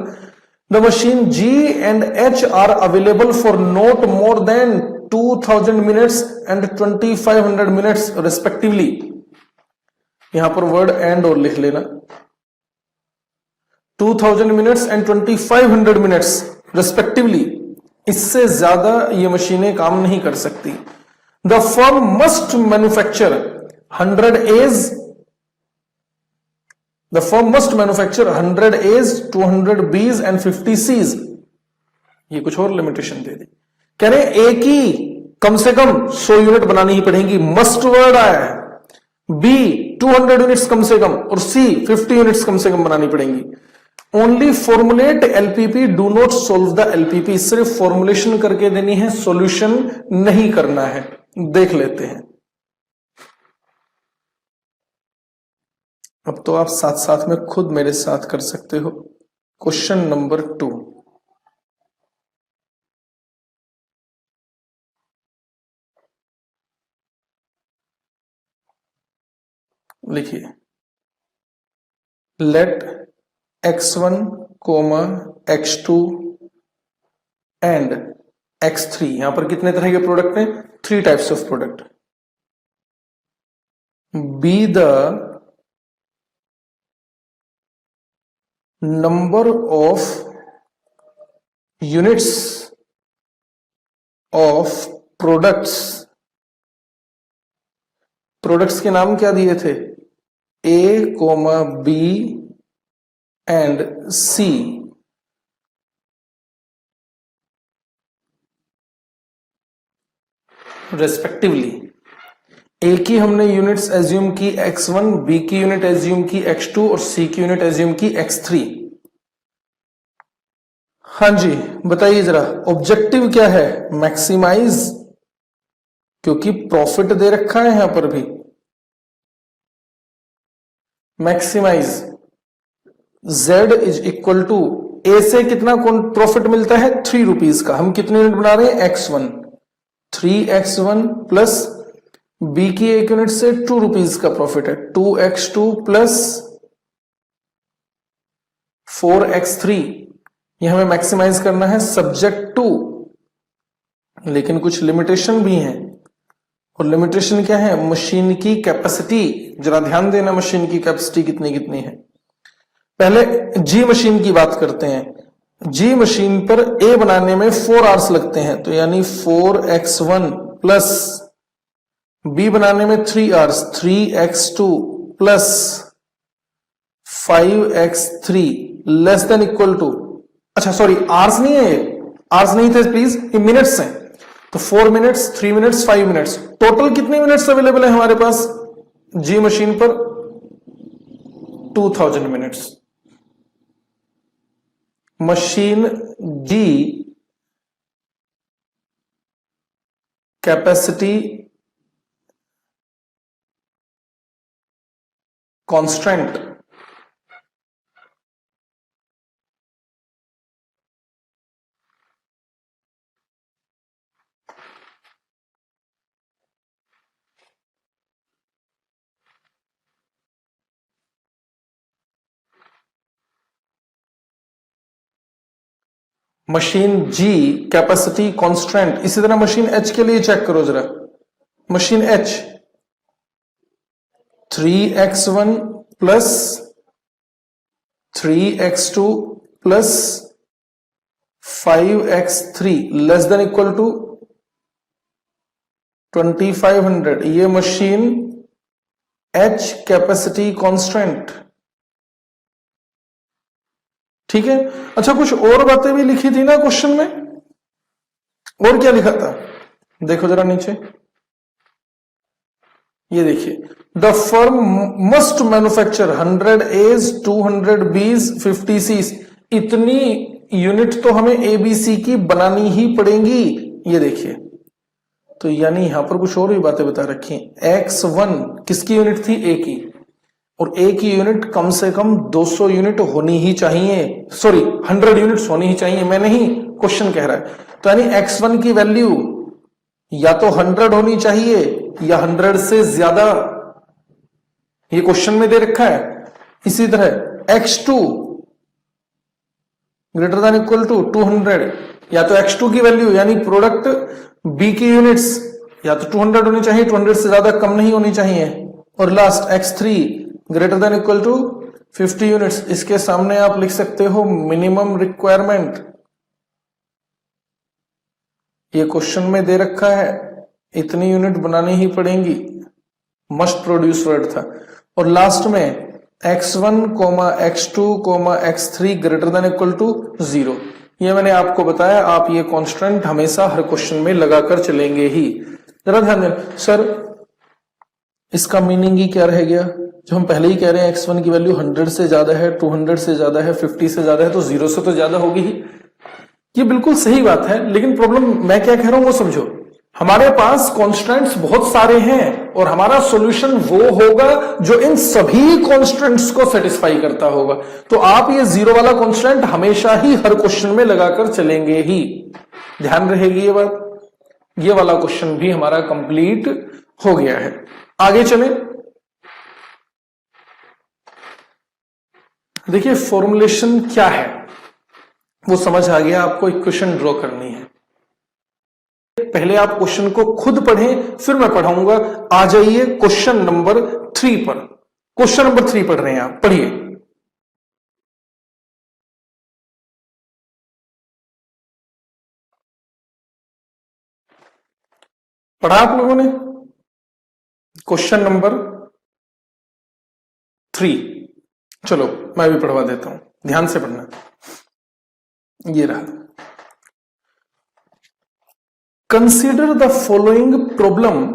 The machine G and H are available for not more than 2000 minutes and 2500 minutes respectively. यहां पर वर्ड एंड और लिख लेना। 2000 मिनट्स एंड 2500 मिनट्स रेस्पेक्टिवली। इससे ज्यादा ये मशीनें काम नहीं कर सकती। The firm must manufacture 100 A's। The firm must manufacture 100 A's, 200 B's and 50 C's। ये कुछ और लिमिटेशन दे दी। कह रहे हैं A की कम से कम 100 यूनिट बनानी ही पड़ेगी, मस्ट वर्ड आया है। B 200 यूनिट्स कम से कम, और C 50 यूनिट्स कम से कम बनानी पड़ेंगी। Only formulate LPP, do not solve the LPP। सिर्फ फॉर्मुलेशन करके देनी है, सॉल्यूशन नहीं करना है। देख लेते हैं। अब तो आप साथ साथ में खुद मेरे साथ कर सकते हो। Question number 2। लिखिए, let x1, x2 and x3। यहां पर कितने तरह के प्रोडक्ट हैं? 3 types of product. B the number of units of products. Products के नाम क्या दिए थे? A, B and C respectively. A की हमने यूनिट्स एज्यूम की x1, बी की यूनिट एज्यूम की x2 और सी की यूनिट एज्यूम की x3। हाँ जी बताइए जरा, ऑब्जेक्टिव क्या है? मैक्सिमाइज, क्योंकि प्रॉफिट दे रखा है यहां पर भी। Maximize z is equal to A से कितना प्रॉफिट मिलता है? 3 रुपीज का। हम कितने यूनिट बना रहे हैं? x1, 3x1 प्लस बी की एक यूनिट से 2 रुपीज का प्रॉफिट है, 2x2 प्लस 4x3। ये हमें मैक्सिमाइज करना है सब्जेक्ट टू, लेकिन कुछ लिमिटेशन भी हैं। और लिमिटेशन क्या है? मशीन की कैपेसिटी। जरा ध्यान देना, मशीन की कैपेसिटी कितनी कितनी है। पहले जी मशीन की बात करते हैं। जी मशीन पर ए बनाने में 4 आवर्स लगते हैं, तो यानी 4x1 प्लस बी बनाने में 3 hours, 3x2 plus 5x3 less than equal to, अच्छा सॉरी आवर्स नहीं है, आवर्स नहीं थे प्लीज, ये मिनट्स हैं। तो 4 मिनट्स, 3 मिनट्स, 5 मिनट्स, टोटल कितने मिनट्स अवेलेबल है हमारे पास जी मशीन पर? 2000 minutes. Machine G capacity constant machine G capacity constant. इसी तरह मशीन एच के लिए चेक करो जरा। Machine H 3x1 plus 3x2 plus 5x3 less than equal to 2500। ये मशीन एच कैपेसिटी कांस्टेंट, ठीक है। अच्छा कुछ और बातें भी लिखी थी ना क्वेश्चन में, और क्या लिखा था? देखो जरा नीचे, ये देखिए, the firm must manufacture 100 A's, 200 B's, 50 C's। इतनी यूनिट तो हमें एबीसी की बनानी ही पड़ेंगी, ये देखिए। तो यानी यहां पर कुछ और भी बातें बता रखी हैं। x1 किसकी यूनिट थी? ए की, और ए की यूनिट कम से कम 200 यूनिट होनी ही चाहिए, सॉरी 100 यूनिट्स होनी ही चाहिए, मैं नहीं, क्वेश्चन कह रहा है। तो यानी x1 की वैल्यू या तो 100 होनी चाहिए या 100 से ज्यादा, ये क्वेश्चन में दे रखा है। इसी तरह x2 greater than equal to 200, या तो x2 की वैल्यू यानी प्रोडक्ट बी की यूनिट्स या तो 200 होनी चाहिए, 200 से ज्यादा कम नहीं होनी चाहिए। और last x3 greater than equal to 50 units. इसके सामने आप लिख सकते हो मिनिमम रिक्वायरमेंट, ये क्वेश्चन में दे रखा है, इतनी यूनिट बनानी ही पड़ेंगी, मस्ट प्रोड्यूस वर्ड था। और लास्ट में x1, x2, x3 greater than equal to 0। ये मैंने आपको बताया, आप ये कांस्टेंट हमेशा हर क्वेश्चन में लगाकर चलेंगे ही। जरा ध्यान दें सर, इसका मीनिंग ही क्या रह गया? जो हम पहले ही कह रहे हैं x1 की वैल्यू 100 से ज्यादा है, 200 से ज्यादा है, 50 से ज्यादा है, तो 0 से तो ज्यादा होगी ही। ये बिल्कुल सही बात है, लेकिन प्रॉब्लम मैं क्या कह रहा हूं वो समझो। हमारे पास कांस्टेंट्स बहुत सारे हैं और हमारा सॉल्यूशन वो होगा जो इन सभी कांस्टेंट्स को सेटिस्फाई करता होगा। तो आप ये 0 वाला कांस्टेंट हमेशा ही हर क्वेश्चन में लगाकर चलेंगे ही, ध्यान रहेगी ये बात। ये वाला क्वेश्चन भी हमारा कंप्लीट हो गया है। आगे चलें, देखिए फॉर्मुलेशन क्या है वो समझ आ गया, आपको इक्वेशन ड्रॉ करनी है। पहले आप क्वेश्चन को खुद पढ़ें, फिर मैं पढ़ाऊंगा। आ जाइए क्वेश्चन नंबर 3 पर। क्वेश्चन नंबर 3 पढ़ रहे हैं आप, पढ़िए। पढ़ा आप लोगों ने? क्वेश्चन नंबर 3, चलो मैं भी पढ़वा देता हूं। ध्यान से पढ़ना, ये रहा। Consider the following problem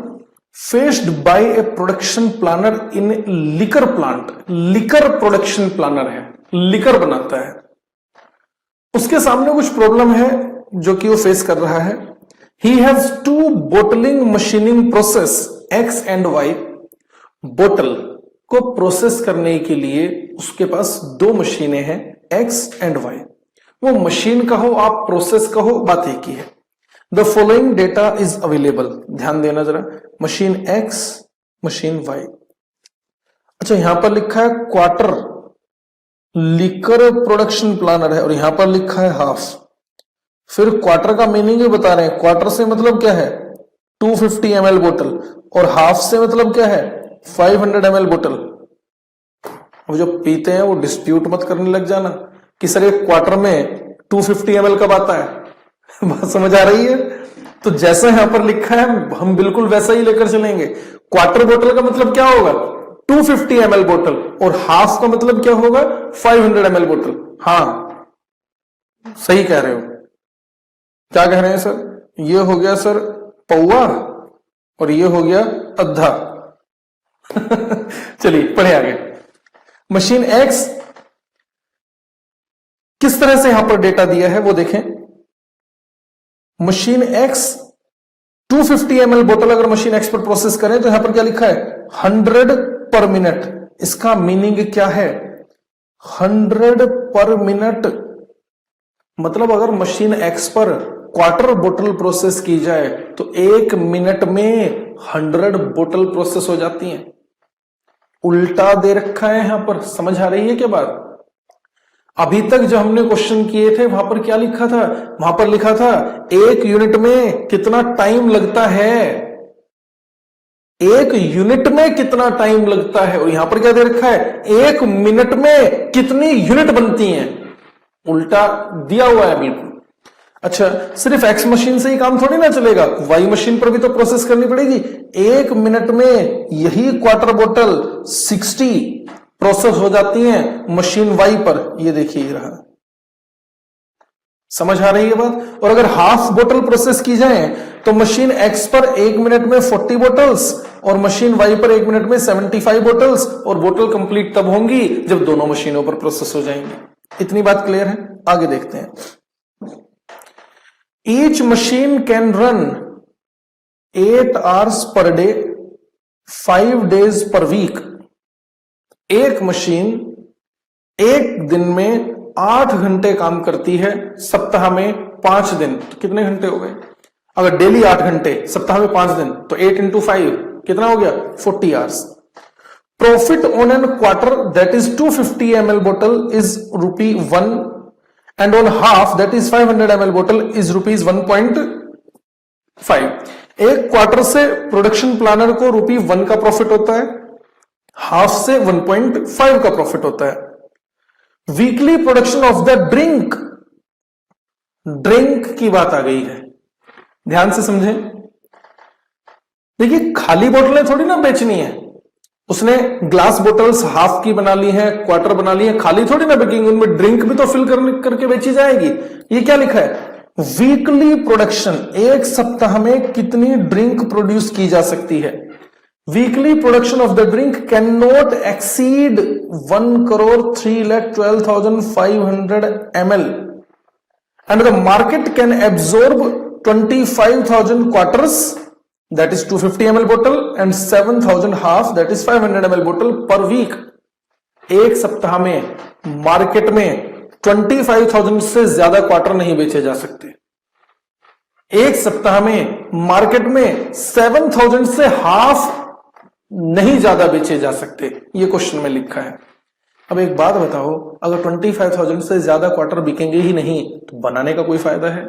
faced by a production planner in liquor plant. Liquor production planner है, लिकर बनाता है, उसके सामने कुछ प्रॉब्लम है जो कि वो फेस कर रहा है। He has two bottling machining process X and Y. बोतल को प्रोसेस करने के लिए उसके पास दो मशीनें हैं, एक्स एंड वाई। वो मशीन का हो आप प्रोसेस का हो, बात एक ही है। The following data is available, ध्यान देना जरा, मशीन एक्स मशीन वाई। अच्छा यहां पर लिखा है क्वार्टर, लिकर प्रोडक्शन प्लानर है, और यहां पर लिखा है हाफ। फिर क्वार्टर का मीनिंग ही बता रहे हैं, क्वार्टर से मतलब क्या है 250 ml बोतल, और हाफ से मतलब क्या है 500 ml बोतल। अब जो पीते हैं वो डिस्प्यूट मत करने लग जाना कि सर एक क्वार्टर में 250 ml कब आता है। बात समझ आ रही है? तो जैसा यहां पर लिखा है हम बिल्कुल वैसा ही लेकर चलेंगे। क्वार्टर बोतल का मतलब क्या होगा 250 ml बोतल, और हाफ का मतलब क्या होगा 500 ml बोतल। हाँ सही कह रहे हो। क्या कह रहे हैं सर? ये हो गया सर पौवा और ये हो गया अद्धा। चलिए पढ़े आगे। मशीन एक्स किस तरह से यहां पर डेटा दिया है वो देखें। मशीन एक्स 250 ml बोतल अगर मशीन एक्स पर प्रोसेस करें तो यहां पर क्या लिखा है 100 पर मिनट। इसका मीनिंग क्या है 100 पर मिनट, मतलब अगर मशीन एक्स पर क्वार्टर बोतल प्रोसेस की जाए तो 1 मिनट में 100 बोतल प्रोसेस हो जाती हैं। उल्टा दे रखा है यहां पर, समझ आ रही है क्या बात? अभी तक जो हमने क्वेश्चन किए थे वहां पर क्या लिखा था, वहां पर लिखा था 1 यूनिट में कितना टाइम लगता है, 1 यूनिट में कितना टाइम लगता है, और यहां पर क्या दे रखा है 1 मिनट में कितनी यूनिट बनती हैं। उल्टा दिया हुआ है बिल्कुल। अच्छा सिर्फ एक्स मशीन से ही काम थोड़ी ना चलेगा, वाई मशीन पर भी तो प्रोसेस करनी पड़ेगी। 1 मिनट में यही क्वार्टर बोतल 60 प्रोसेस हो जाती हैं मशीन वाई पर। ये देखिए रहा, समझ आ रही है बात? और अगर हाफ बोतल प्रोसेस की जाए तो मशीन एक्स पर 1 मिनट में 40 बोतल्स और मशीन वाई पर 1 मिनट में 75 बोतल्स, और बोतल कंप्लीट तब होंगी जब दोनों मशीनों पर प्रोसेस हो जाएंगी। इतनी बात क्लियर है? आगे देखते हैं। Each machine can run 8 hours per day 5 days per week. एक मशीन एक दिन में 8 घंटे काम करती है, सप्ताह में 5 दिन, तो कितने घंटे हो गए? अगर डेली 8 घंटे, सप्ताह में 5 दिन, तो 8 into 5 कितना हो गया 40 hours. Profit on an quarter that is 250 ml बोतल is ₹1 and on half that is 500 ml bottle is ₹1.5। एक क्वार्टर से प्रोडक्शन प्लानर को ₹1 का प्रॉफिट होता है, हाफ से 1.5 का प्रॉफिट होता है। Weekly production of the drink, drink की बात आ गई है, ध्यान से समझें। देखिए खाली बोतलें थोड़ी ना बेचनी है, उसने ग्लास बोतल्स हाफ की बना ली है, क्वार्टर बना ली है, खाली थोड़ी ना बिकेंगे, उनमें ड्रिंक भी तो फिल करके बेची जाएगी। ये क्या लिखा है वीकली प्रोडक्शन, एक सप्ताह में कितनी ड्रिंक प्रोड्यूस की जा सकती है। Weekly production of the drink can not exceed 1,3,12,500 ml and the market can absorb 25,000 quarters that is 250 ml bottle and 7,000 half that is 500 ml bottle per week। एक सप्ताह में मार्केट में 25,000 से ज्यादा क्वार्टर नहीं बेचे जा सकते। एक सप्ताह में मार्केट में 7,000 से हाफ नहीं ज्यादा बेचे जा सकते। ये क्वेश्चन में लिखा है। अब एक बात बताओ, अगर 25,000 से ज्यादा क्वार्टर बिकेंगे ही नहीं तो बनाने का कोई फायदा है?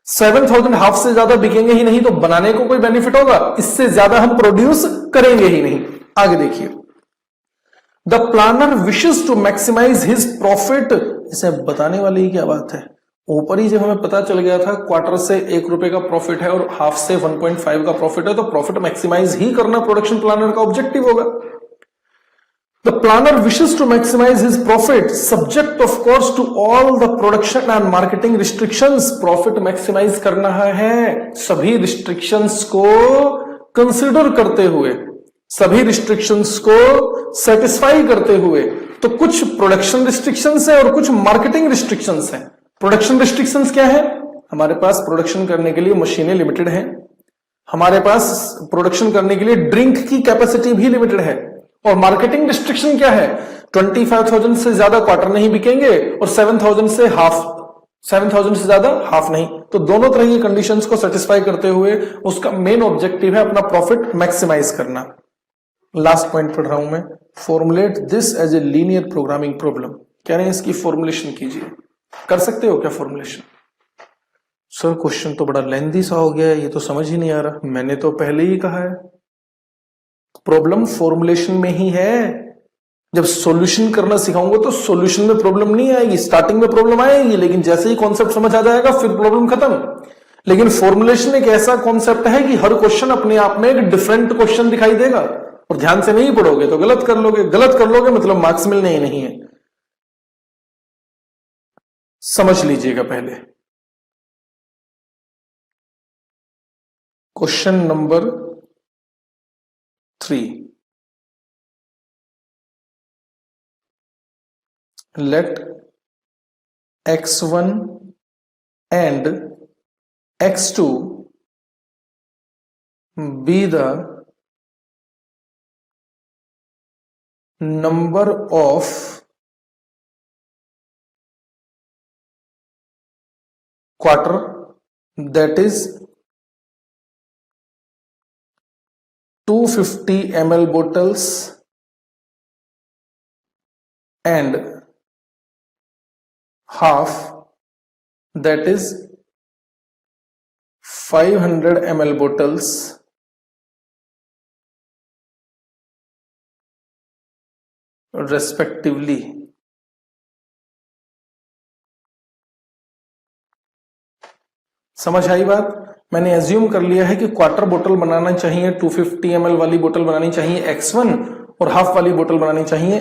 7,000 हाफ से ज्यादा बिकेंगे ही नहीं तो बनाने को कोई बेनिफिट होगा? इससे ज्यादा हम प्रोड्यूस करेंगे ही नहीं। आगे देखिए, the planner wishes to maximise his profit. इसे बताने वाली क्या बात है, ऊपर ही जब हमें पता चल गया था क्वार्टर से ₹1 का प्रॉफिट है और हाफ से 1.5 का प्रॉफिट है, तो प्रॉफिट मैक्सिमाइज ही करना प्रोडक्शन प्लानर का ऑब्जेक्टिव होगा। The planner wishes to maximize his profit, subject of course to all the production and marketing restrictions. Profit maximize करना है सभी restrictions को consider करते हुए, सभी restrictions को satisfy करते हुए। तो कुछ production restrictions है और कुछ marketing restrictions है। Production restrictions क्या है? हमारे पास production करने के लिए मशीनें लिमिटेड हैं, हमारे पास प्रोडक्शन करने के लिए ड्रिंक की कैपेसिटी भी लिमिटेड है। और मार्केटिंग रिस्ट्रिक्शन क्या है? 25,000 से ज्यादा क्वार्टर नहीं बिकेंगे और 7,000 से ज्यादा हाफ नहीं। तो दोनों तरह की कंडीशंस को सेटिस्फाई करते हुए उसका मेन ऑब्जेक्टिव है अपना प्रॉफिट मैक्सिमाइज करना। लास्ट पॉइंट पढ़ रहा हूं मैं, formulate this as a linear programming problem. कह रहे हैं इसकी फॉर्मुलेशन कीजिए। कर सकते हो क्या फॉर्मुलेशन? सर क्वेश्चन तो बड़ा लेंथी सा हो गया है, ये तो समझ ही नहीं आ रहा। मैंने तो पहले ही कहा है प्रॉब्लम फॉर्मुलेशन में ही है। जब सॉल्यूशन करना सिखाऊंगा तो सॉल्यूशन में प्रॉब्लम नहीं आएगी, स्टार्टिंग में प्रॉब्लम आएगी, लेकिन जैसे ही कॉन्सेप्ट समझ आ जाएगा फिर प्रॉब्लम खत्म। लेकिन फॉर्मुलेशन एक ऐसा कॉन्सेप्ट है कि हर क्वेश्चन अपने आप में एक डिफरेंट क्वेश्चन दिखाई देगा और ध्यान से नहीं पढ़ोगे तो गलत कर लोगे। गलत कर लोगे मतलब मार्क्स मिलने ही नहीं है। समझ लीजिएगा पहले question number 3, let x1 and x2 be the number of quarter, that is 250 ml bottles and half, that is 500 ml bottles respectively। समझ आई बात? मैंने एज्यूम कर लिया है कि क्वार्टर बोतल बनाना चाहिए, 250 ml वाली बोतल बनानी चाहिए x1 और हाफ वाली बोतल बनानी चाहिए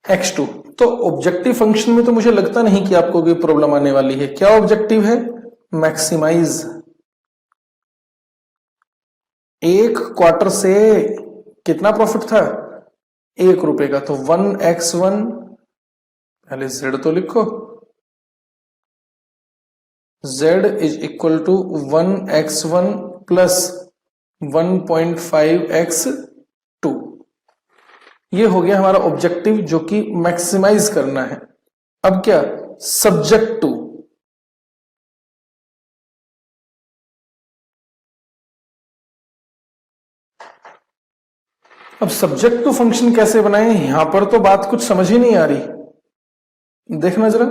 x2। तो ऑब्जेक्टिव फंक्शन में तो मुझे लगता नहीं कि आपको कोई प्रॉब्लम आने वाली है। क्या ऑब्जेक्टिव है? मैक्सिमाइज। एक क्वार्टर से कितना प्रॉफिट था? 1 रुपए का। तो 1x1, पहले z तो लिखो, z is equal to 1x1 plus 1.5x2। ये हो गया हमारा ऑब्जेक्टिव जो कि मैक्सिमाइज करना है। अब क्या? Subject to. अब सब्जेक्ट टू फंक्शन कैसे बनाएं? यहां पर तो बात कुछ समझ ही नहीं आ रही। देखना जरा,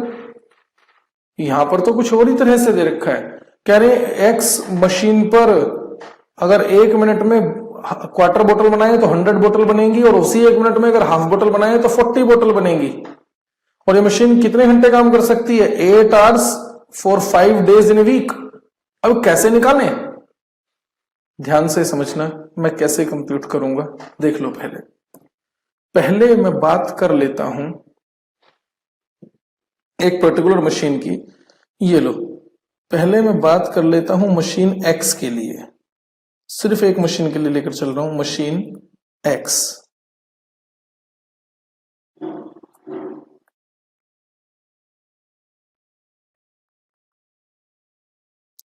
यहां पर तो कुछ और ही तरह से दे रखा है। कह रहे एक्स मशीन पर अगर 1 मिनट में क्वार्टर बोतल बनाए तो 100 बोतल बनेगी और उसी 1 मिनट में अगर हाफ बोतल बनाए तो 40 बोतल बनेगी। और ये मशीन कितने घंटे काम कर सकती है? 8 hours for 5 days in a week. अब कैसे निकालें? ध्यान से समझना, मैं कैसे कंप्यूट करूंगा देख लो। पहले मैं बात कर लेता हूं एक पर्टिकुलर मशीन की। ये लो, पहले मैं बात कर लेता हूं मशीन एक्स के लिए। सिर्फ एक मशीन के लिए लेकर चल रहा हूं, मशीन एक्स।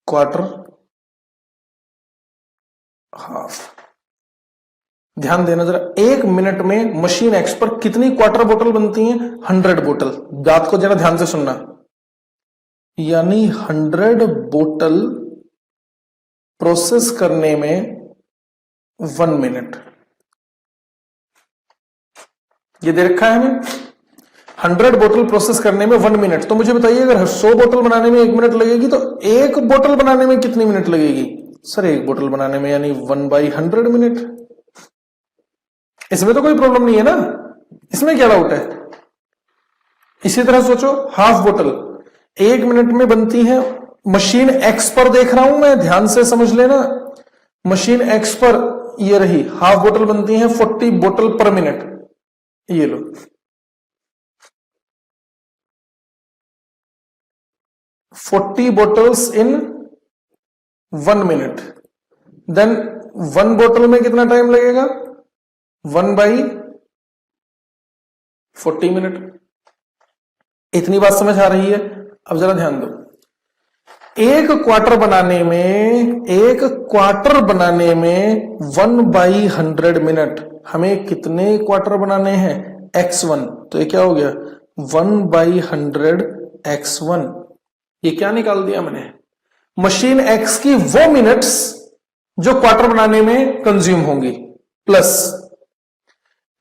Quarter, half. ध्यान देना जरा, 1 मिनट में मशीन एक्स पर कितनी क्वार्टर बोतल बनती हैं? 100 बोतल। बात को जरा ध्यान से सुनना, यानी 100 बोतल प्रोसेस करने में 1 मिनट। ये दे रखा है हमें 100 बोतल प्रोसेस करने में 1 मिनट। तो मुझे बताइए अगर 100 बोतल बनाने में 1 मिनट लगेगी तो 1 बोतल बनाने में कितनी मिनट लगेगी? सर 1 बोतल बनाने में यानी 1/100 मिनट। इसमें तो कोई प्रॉब्लम नहीं है ना, इसमें क्या डाउट है? इसी तरह सोचो, हाफ बोतल 1 मिनट में बनती है। मशीन एक्स पर देख रहा हूं मैं, ध्यान से समझ लेना। मशीन एक्स पर ये रही, हाफ बोतल बनती है 40 बोतल पर मिनट। ये लो, 40 bottles in 1 minute, देन 1 बोतल में कितना टाइम लगेगा? 1/40 मिनट। इतनी बात समझ आ रही है? अब जरा ध्यान दो, एक क्वार्टर बनाने में 1/100 मिनट, हमें कितने क्वार्टर बनाने हैं? x1, तो ये क्या हो गया? 1/100 x1। ये क्या निकाल दिया मैंने? मशीन x की वो मिनट्स जो क्वार्टर बनाने में कंज्यूम होंगी, प्लस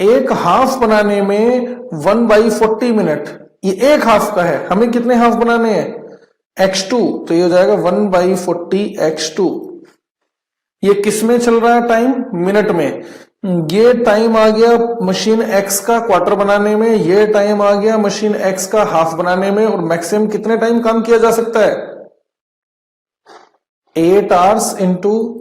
एक हाफ बनाने में 1/40 मिनट, ये एक हाफ का है, हमें कितने हाफ बनाने हैं? x2, तो ये हो जाएगा 1/40 x2। ये किस में चल रहा है टाइम? मिनट में। ये टाइम आ गया मशीन x का क्वार्टर बनाने में, ये टाइम आ गया मशीन x का हाफ बनाने में, और मैक्सिमम कितने टाइम काम किया जा सकता है? 8 आवर्स इंटू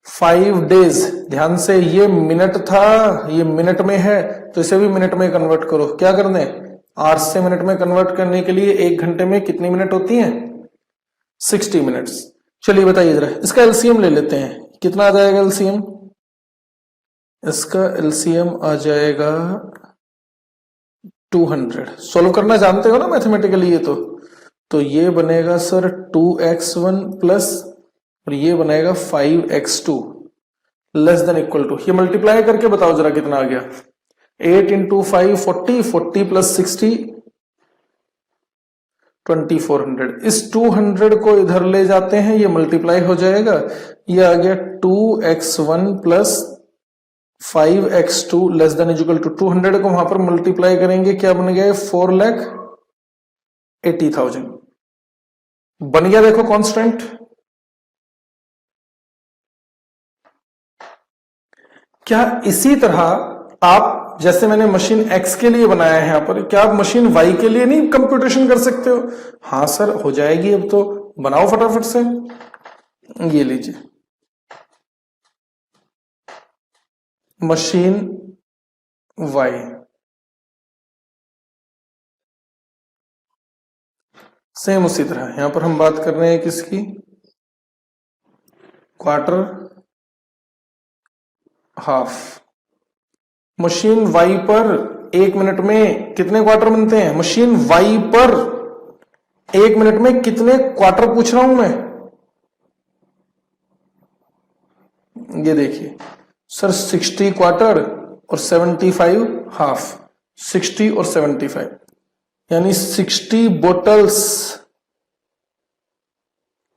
5 डेज। ध्यान से, ये मिनट था, ये मिनट में है, तो इसे भी मिनट में कन्वर्ट करो। क्या कर दें? आवर्स से मिनट में कन्वर्ट करने के लिए 1 घंटे में कितनी मिनट होती हैं? 60 मिनट्स। चलिए बताइए जरा, इसका एलसीएम ले लेते हैं। कितना आ जाएगा एलसीएम? इसका एलसीएम आ जाएगा 200। सोल्व करना जानते हो ना मैथमेटिकली? ये तो ये बनेगा सर 2x1 प्लस, और ये बनेगा 5x2 less than equal to, ये मल्टीप्लाई करके बताओ जरा कितना आ गया? 8 इंटू 5 40, 40 प्लस 60 2400। इस 200 को इधर ले जाते हैं, ये मल्टीप्लाई हो जाएगा, ये आ गया 2x1 plus 5x2 less than equal to 200 को वहां पर मल्टीप्लाई करेंगे, क्या बन गया? 4,80,000 बन गया। देखो कांस्टेंट। क्या इसी तरह आप, जैसे मैंने मशीन x के लिए बनाया है यहां पर, क्या आप मशीन y के लिए नहीं कंप्यूटेशन कर सकते हो? हाँ सर, हो जाएगी। अब तो बनाओ फटाफट से। ये लीजिए, मशीन y, सेम उसी तरह यहां पर हम बात कर रहे हैं किसकी? Quarter, half. मशीन y पर 1 मिनट में कितने क्वार्टर बनते हैं? मशीन y पर 1 मिनट में कितने क्वार्टर पूछ रहा हूं मैं? ये देखिए सर, 60 क्वार्टर और 75 हाफ। 60 और 75 यानी 60 बोटल्स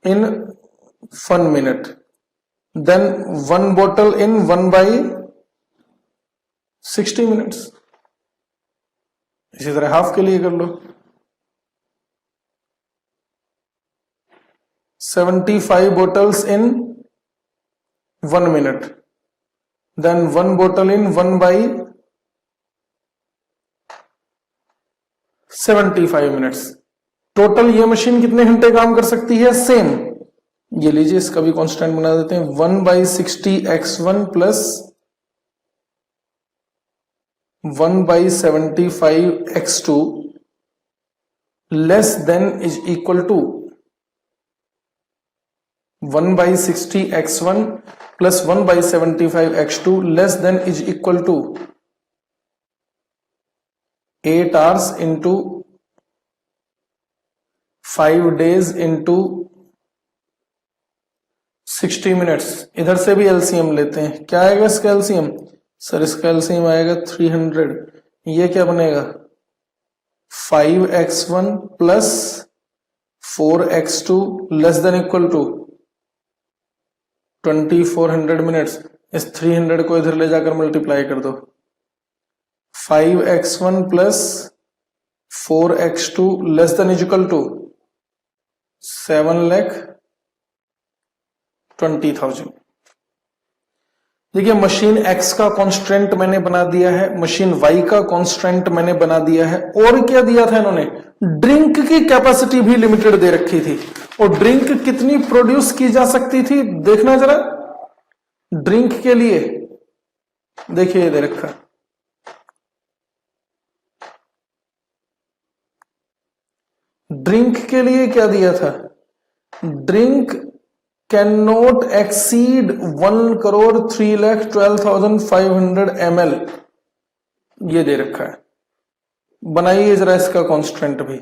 इन 1 मिनट, देन 1 बोतल इन 1/60 मिनट्स। इसी तरह हाफ के लिए कर लो, 75 बोटल्स इन 1 मिनट, देन 1 बोतल इन 1/75 मिनट्स। टोटल ये मशीन कितने घंटे काम कर सकती है? सेम। ये लीजिए, इसका भी कांस्टेंट बना देते हैं, 1/60 x1 plus 1/75 x2 less than is equal to 1/60 x1 plus 1/75 x2 less than is equal to 8 hours into 5 days into 60 minutes. इधर से भी एलसीएम लेते हैं। क्या आएगा इसका एलसीएम? सर इसका एलसीएम आएगा 300। ये क्या बनेगा? 5x1 plus 4x2 less than equal to 2400 minutes. इस 300 को इधर ले जाकर मल्टीप्लाई कर दो, 5x1 plus 4x2 less than equal to 7,20,000। देखिए, मशीन x का कांस्टेंट मैंने बना दिया है, मशीन y का कांस्टेंट मैंने बना दिया है, और क्या दिया था इन्होंने? ड्रिंक की कैपेसिटी भी लिमिटेड दे रखी थी, और ड्रिंक कितनी प्रोड्यूस की जा सकती थी देखना जरा। ड्रिंक के लिए देखिए, ये दे रखा ड्रिंक के लिए क्या दिया था, drink can not exceed 1,03,12,500 ml, ये दे रखा है। बनाइए जरा इसका कांस्टेंट भी।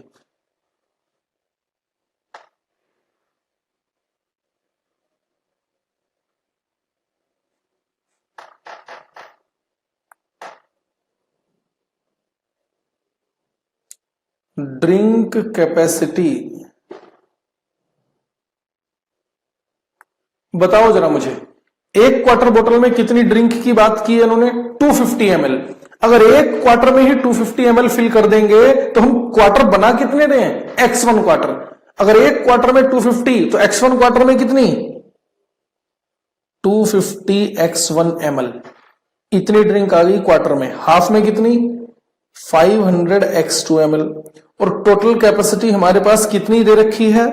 ड्रिंक कैपेसिटी बताओ जरा मुझे, एक क्वार्टर बोतल में कितनी ड्रिंक की बात की है इन्होंने, 250 ml। अगर एक क्वार्टर में ही 250 ml फिल कर देंगे तो हम क्वार्टर बना कितने रहे हैं, x1 क्वार्टर। अगर एक क्वार्टर में 250 तो x1 क्वार्टर में कितनी, 250 x1 ml। इतनी ड्रिंक आ गई क्वार्टर में। हाफ में कितनी, 500 x2 ml। और टोटल कैपेसिटी हमारे पास कितनी दे रखी है,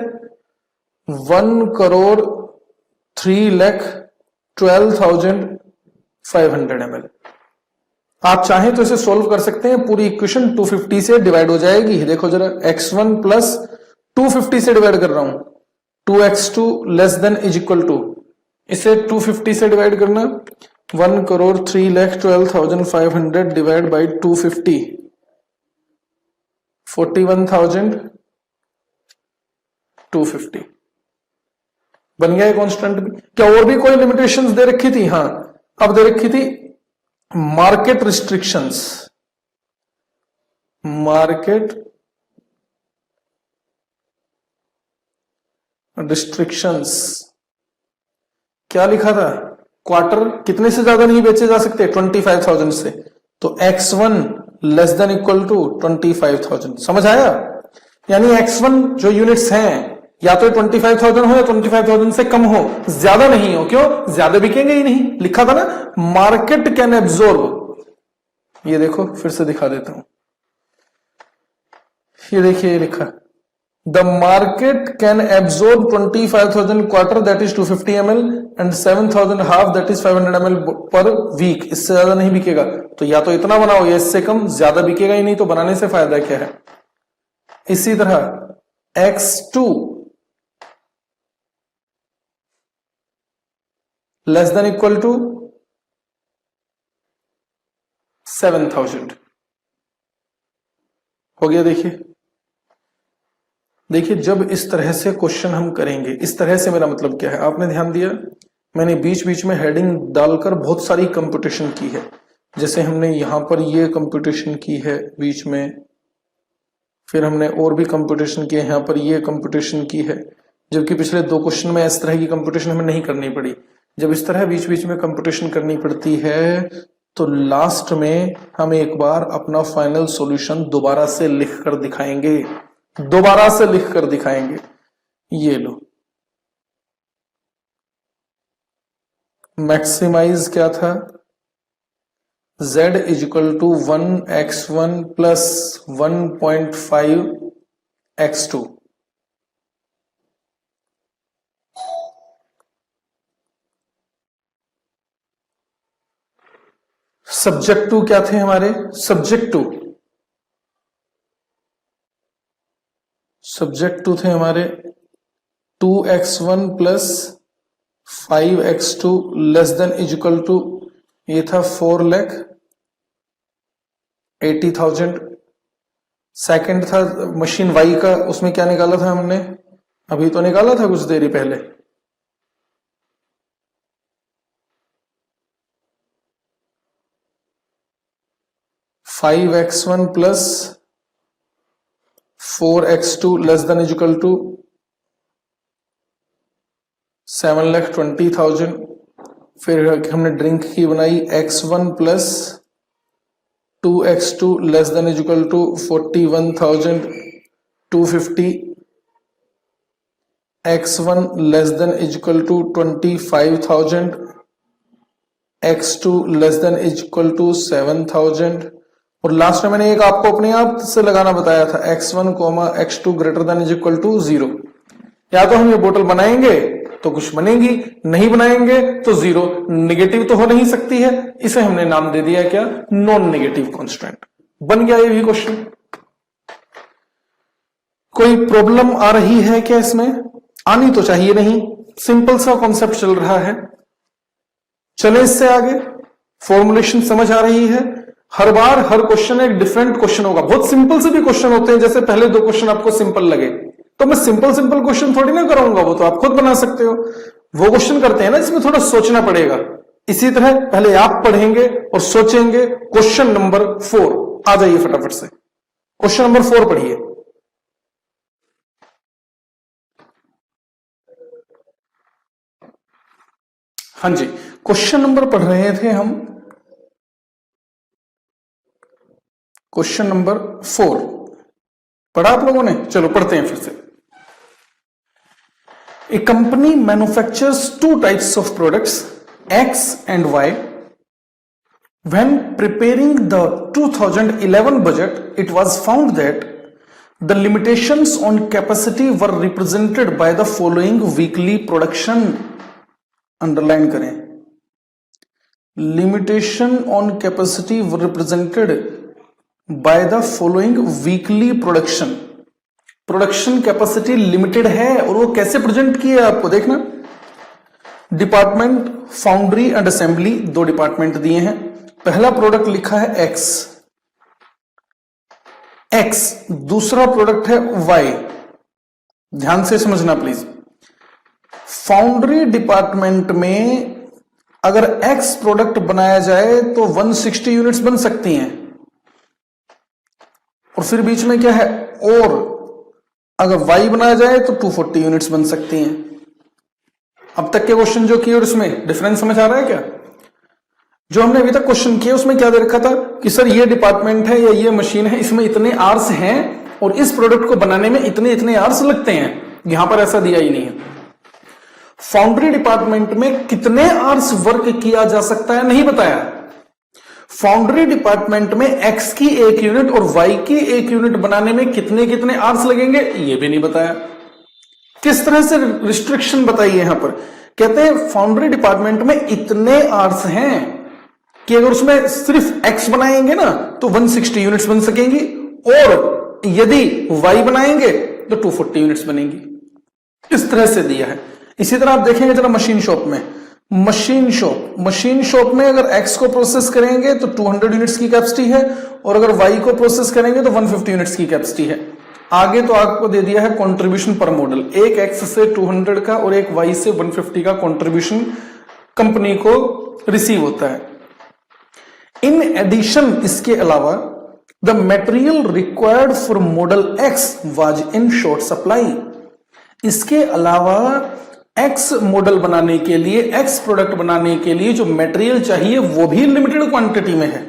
1,03,12,500 ml। आप चाहें तो इसे सोल्व कर सकते हैं, पूरी इक्वेशन 250 से डिवाइड हो जाएगी। देखो जरा, x1 प्लस 250 से डिवाइड कर रहा हूं, 2x2 less than is equal to, इसे 250 से डिवाइड करना, 1,03,12,500 डिवाइड बाई 250, 41,250 बन गया है कांस्टेंट भी। क्या और भी कोई लिमिटेशंस दे रखी थी, हाँ अब दे रखी थी मार्केट रिस्ट्रिक्शंस। मार्केट रिस्ट्रिक्शंस क्या लिखा था, क्वार्टर कितने से ज्यादा नहीं बेचे जा सकते, 25,000 से, तो x1 less than equal to 25,000। समझ आया, यानी x1 जो यूनिट्स हैं या तो 25,000 हो या 25,000 से कम हो, ज्यादा नहीं हो। क्यों, ज्यादा बिकेंगे ही नहीं, लिखा था ना, मार्केट कैन एब्जॉर्ब। ये देखो फिर से दिखा देता हूं, ये देखिए लिखा, the market can absorb 25,000 quarter that is 250 ml and 7,000 half that is 500 ml per week. इससे ज्यादा नहीं बिकेगा, तो या तो इतना बनाओ या इससे कम, ज्यादा बिकेगा ही नहीं, तो बनाने से फायदा क्या है। इसी तरह x2 less than equal to 7,000 हो गया। देखिए जब इस तरह से क्वेश्चन हम करेंगे, इस तरह से मेरा मतलब क्या है, आपने ध्यान दिया, मैंने बीच बीच में हेडिंग डालकर बहुत सारी कंप्यूटेशन की है। जैसे हमने यहां पर ये कंप्यूटेशन की है बीच में, फिर हमने और भी कंप्यूटेशन की है, यहां पर ये कंप्यूटेशन की है, जबकि पिछले दो क्वेश्चन में इस तरह की कंप्यूटेशन हमें नहीं करनी पड़ी। जब इस तरह बीच बीच में कंप्यूटेशन करनी पड़ती है तो लास्ट में हम एक बार अपना फाइनल सॉल्यूशन दोबारा से लिख कर दिखाएंगे, दोबारा से लिख कर दिखाएंगे। ये लो, मैक्सिमाइज क्या था, z is equal to 1x1 plus 1.5 x2। Subject to क्या थे हमारे, सब्जेक्ट टू थे हमारे 2x1 plus 5x2 less than is equal to, ये था 4,80,000। सेकंड था मशीन वाई का, उसमें क्या निकाला था हमने, अभी तो निकाला था कुछ देरी पहले, 5x1 plus 4x2 less than is equal to 7,20,000। फिर हमने ड्रिंक की बनाई x1 plus 2x2 less than is equal to 41,250, x1 less than is equal to 25,000, x2 less than is equal to 7,000। और लास्ट में मैंने एक आपको अपने आप से लगाना बताया था, x1, x2 greater than is equal to 0। या तो हम ये बोतल बनाएंगे तो कुछ बनेगी, नहीं बनाएंगे तो 0। नेगेटिव तो हो नहीं सकती है, इसे हमने नाम दे दिया क्या, नॉन नेगेटिव कांस्टेंट। बन गया ये भी क्वेश्चन। कोई प्रॉब्लम आ रही है क्या इसमें? आनी तो चाहिए नहीं, सिंपल सा कॉन्सेप्ट चल रहा है। चले इससे आगे, फॉर्मुलेशन समझ आ रही है। हर बार हर क्वेश्चन एक डिफरेंट क्वेश्चन होगा। बहुत सिंपल से भी क्वेश्चन होते हैं, जैसे पहले दो क्वेश्चन आपको सिंपल लगे तो मैं सिंपल सिंपल क्वेश्चन थोड़ी ना कराऊंगा, वो तो आप खुद बना सकते हो। वो क्वेश्चन करते हैं ना जिसमें थोड़ा सोचना पड़ेगा। इसी तरह पहले आप पढ़ेंगे और सोचेंगे। क्वेश्चन नंबर 4 आ जाइए फटाफट से, क्वेश्चन नंबर 4 पढ़िए। हाँ जी, क्वेश्चन नंबर पढ़ रहे थे हम, क्वेश्चन नंबर 4 पढ़ा आप लोगों ने? चलो पढ़ते हैं फिर से। A company manufactures two types of products X and Y. When preparing the 2011 budget, it was found that the limitations on capacity were represented by the following weekly production. Underline करें, limitation on capacity were represented by the following weekly production. Production capacity limited है और वो कैसे प्रेजेंट किया है आपको देखना। डिपार्टमेंट फाउंड्री एंड असेंबली, दो डिपार्टमेंट दिए हैं। पहला प्रोडक्ट लिखा है एक्स, दूसरा प्रोडक्ट है वाई। ध्यान से समझना प्लीज। फाउंड्री डिपार्टमेंट में अगर एक्स प्रोडक्ट बनाया जाए तो 160 यूनिट्स बन सकती हैं, और फिर बीच में क्या है और, अगर वाई बनाया जाए तो 240 यूनिट्स बन सकती हैं। अब तक के क्वेश्चन जो किए और इसमें डिफरेंस समझ आ रहा है क्या? जो हमने अभी तक क्वेश्चन किए उसमें क्या दे रखा था कि सर ये डिपार्टमेंट है या ये मशीन है, इसमें इतने आवर्स हैं और इस प्रोडक्ट को बनाने में इतने इतने आवर्स लगते हैं। यहां पर ऐसा दिया ही नहीं है। फाउंड्री डिपार्टमेंट में कितने आवर्स वर्क किया जा सकता है नहीं बताया। फाउंड्री डिपार्टमेंट में एक्स की 1 यूनिट और वाई की 1 यूनिट बनाने में कितने कितने आवर्स लगेंगे ये भी नहीं बताया। किस तरह से रिस्ट्रिक्शन बताइए यहां पर। कहते हैं फाउंड्री डिपार्टमेंट में इतने आवर्स हैं कि अगर उसमें सिर्फ एक्स बनाएंगे ना तो 160 यूनिट्स बन सकेंगी, और यदि वाई बनाएंगे तो 240 यूनिट्स बनेंगी। इस तरह से दिया है। इसी तरह आप देखेंगे जरा मशीन शॉप में, मशीन शॉप में अगर एक्स को प्रोसेस करेंगे तो 200 यूनिट्स की कैपेसिटी है, और अगर वाई को प्रोसेस करेंगे तो 150 यूनिट्स की कैपेसिटी है। आगे तो आपको दे दिया है कंट्रीब्यूशन पर मॉडल, एक एक्स से 200 का और एक वाई से 150 का कंट्रीब्यूशन कंपनी को रिसीव होता है। इन एडिशन, इसके अलावा the material required for model X was in short supply. इसके अलावा एक्स मॉडल बनाने के लिए, एक्स प्रोडक्ट बनाने के लिए जो मटेरियल चाहिए वो भी लिमिटेड क्वांटिटी में है,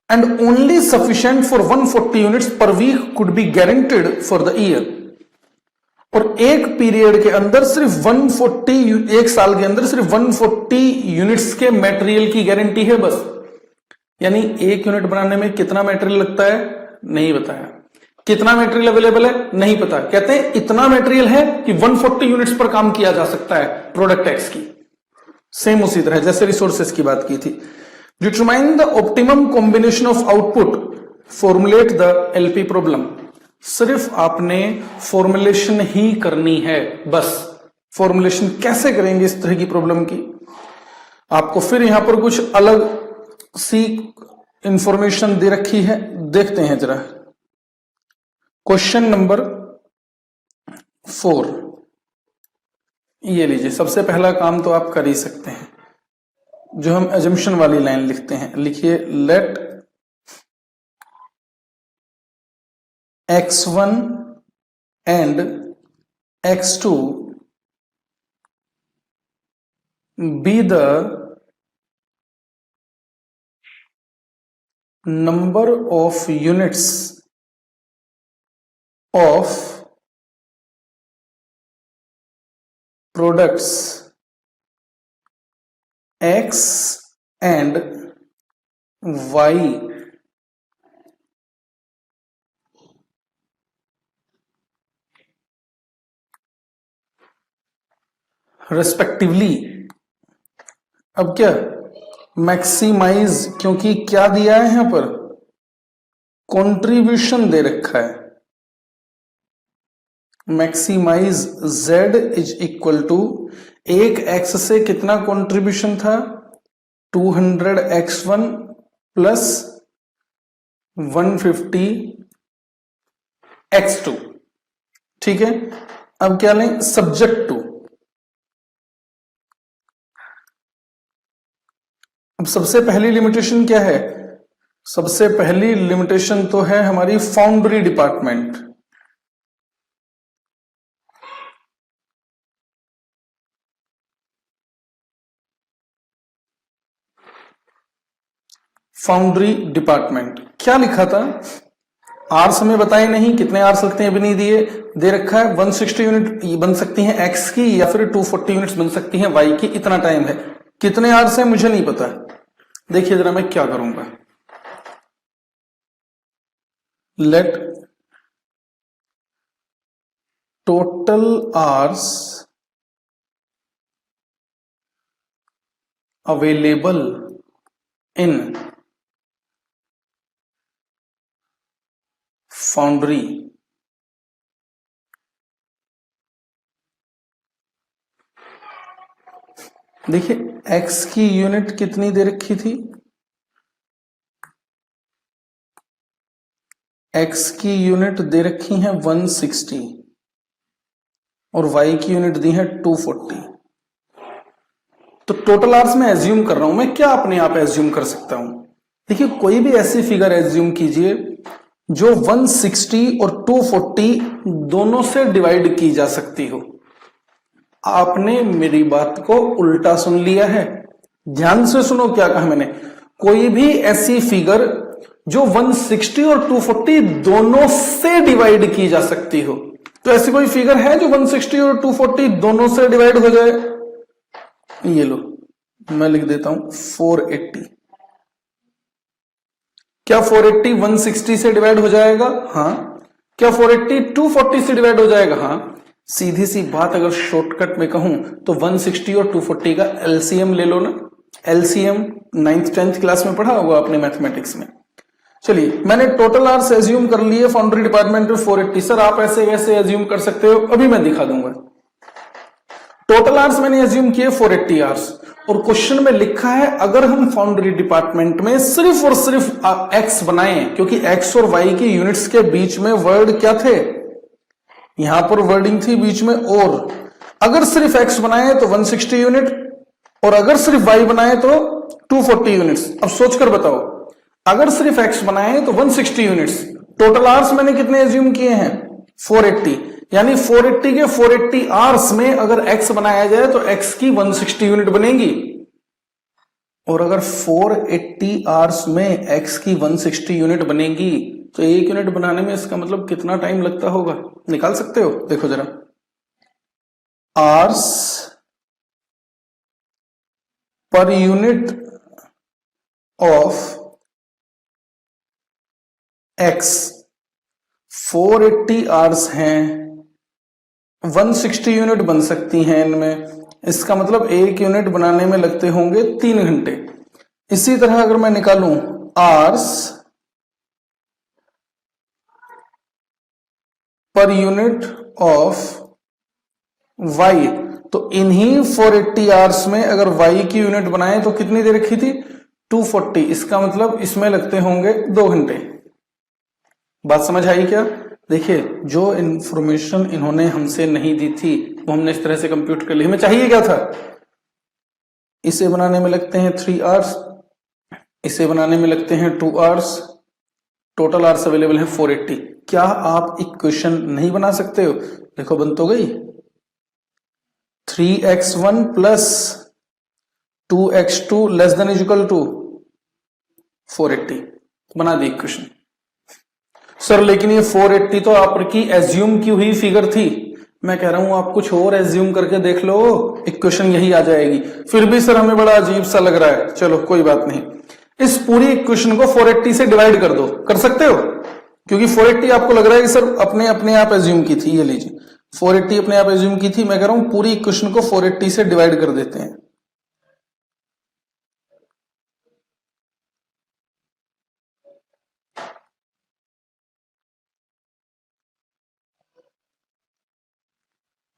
and only sufficient for 140 units per week could be guaranteed for the year. और एक पीरियड के अंदर सिर्फ 140, एक साल के अंदर सिर्फ 140 यूनिट्स के मटेरियल की गारंटी है बस। यानी 1 यूनिट बनाने में कितना मटेरियल लगता है नहीं बताया, कितना मटेरियल अवेलेबल है नहीं पता। कहते हैं इतना मटेरियल है कि 140 यूनिट्स पर काम किया जा सकता है प्रोडक्ट एक्स की। सेम उसी तरह जैसे रिसोर्सेस की बात की थी। Determine the optimum combination of output, formulate the LP problem. सिर्फ आपने फॉर्मुलेशन ही करनी है बस। फॉर्मुलेशन कैसे करेंगे इस तरह की प्रॉब्लम की, आपको फिर यहां पर कुछ अलग सी इंफॉर्मेशन दे रखी है, देखते हैं जरा। क्वेश्चन नंबर 4 ये लीजिए। सबसे पहला काम तो आप कर ही सकते हैं, जो हम अजम्पशन वाली लाइन लिखते हैं, लिखिए let x1 and x2 be the number of units of products X and Y respectively। अब क्या मैक्सिमाइज, क्योंकि क्या दिया है यहां पर कंट्रीब्यूशन दे रखा है, maximise z is equal to एक x से कितना कंट्रीब्यूशन था 200x1 प्लस 150x2। ठीक है, अब क्या लें सब्जेक्ट टू। अब सबसे पहली लिमिटेशन क्या है, सबसे पहली लिमिटेशन तो है हमारी फाउंड्री डिपार्टमेंट। फाउंड्री डिपार्टमेंट क्या लिखा था, आर्स हमें बताए नहीं, कितने आर्स लगते हैं अभी नहीं दिए, दे रखा है 160 यूनिट बन सकती हैं एक्स की या फिर 240 यूनिट्स बन सकती हैं वाई की, इतना टाइम है। कितने आर्स है मुझे नहीं पता। देखिए जरा मैं क्या करूंगा, let total hours available in foundry देखिए x की यूनिट कितनी दे रखी थी, x की यूनिट दे रखी है 160 और y की यूनिट दी है 240। तो टोटल आवर्स में एज्यूम कर रहा हूं, मैं क्या अपने आप एज्यूम कर सकता हूं। देखिए कोई भी ऐसी फिगर एज्यूम कीजिए जो 160 और 240 दोनों से डिवाइड की जा सकती हो। आपने मेरी बात को उल्टा सुन लिया है, ध्यान से सुनो क्या कहा मैंने, कोई भी ऐसी फिगर जो 160 और 240 दोनों से डिवाइड की जा सकती हो। तो ऐसी कोई फिगर है जो 160 और 240 दोनों से डिवाइड हो जाए, ये लो मैं लिख देता हूं 480। क्या 480 160 से डिवाइड हो जाएगा, हाँ। क्या 480 240 से डिवाइड हो जाएगा, हाँ। सीधी सी बात अगर शॉर्टकट में कहूं तो 160 और 240 का एलसीएम ले लो ना। एलसीएम 9th 10th क्लास में पढ़ा होगा आपने मैथमेटिक्स में। चलिए मैंने टोटल आवर्स एज्यूम कर लिए फाउंड्री डिपार्टमेंट में 480। सर आप ऐसे कैसे एज्यूम कर सकते हो, अभी मैं दिखा दूंगा। टोटल आवर्स मैंने एज्यूम किए 480 आवर्स, और क्वेश्चन में लिखा है अगर हम फाउंड्री डिपार्टमेंट में सिर्फ और सिर्फ एक्स बनाएं, क्योंकि एक्स और वाई की यूनिट्स के बीच में वर्ड क्या थे, यहां पर वर्डिंग थी बीच में और, अगर सिर्फ एक्स बनाए तो 160 यूनिट और अगर सिर्फ वाई बनाए तो 240 यूनिट्स। अब सोचकर बताओ, अगर सिर्फ एक्स बनाए तो 160 यूनिट्स, टोटल आवर्स मैंने कितने एज्यूम किए हैं 480, यानी 480 के 480 आवर्स में अगर एक्स बनाया जाए तो एक्स की 160 यूनिट बनेगी, और अगर 480 आवर्स में एक्स की 160 यूनिट बनेगी तो एक यूनिट बनाने में इसका मतलब कितना टाइम लगता होगा, निकाल सकते हो। देखो जरा, hours per unit of x 480 hours हैं, 160 यूनिट बन सकती हैं इनमें, इसका मतलब एक यूनिट बनाने में लगते होंगे 3 घंटे। इसी तरह अगर मैं निकालूं hours per unit of Y, तो इन्हीं 480 आवर्स में अगर वाई की यूनिट बनाए तो कितनी दे रखी थी 240, इसका मतलब इसमें लगते होंगे 2 घंटे। बात समझ आई क्या। देखिए जो इंफॉर्मेशन इन्होंने हमसे नहीं दी थी वो हमने इस तरह से कंप्यूट कर ली, हमें चाहिए क्या था, इसे बनाने में लगते हैं 3 आवर्स, इसे बनाने में लगते हैं 2 आवर्स, टोटल आवर्स अवेलेबल है 480। क्या आप इक्वेशन नहीं बना सकते हो, देखो बन तो गई, 3x1 plus 2x2 less than equal to 480, बना दी इक्वेशन। सर लेकिन ये 480 तो आपकी एज्यूम की हुई फिगर थी, मैं कह रहा हूं आप कुछ और एज्यूम करके देख लो, इक्वेशन यही आ जाएगी। फिर भी सर हमें बड़ा अजीब सा लग रहा है, चलो कोई बात नहीं, इस पूरी इक्वेशन को 480 से डिवाइड कर दो, कर सकते हो, क्योंकि 480 आपको लग रहा है कि सर अपने आप एज्यूम की थी, ये लीजिए 480 अपने आप एज्यूम की थी, मैं कह रहा हूं पूरी इक्वेशन को 480 से डिवाइड कर देते हैं।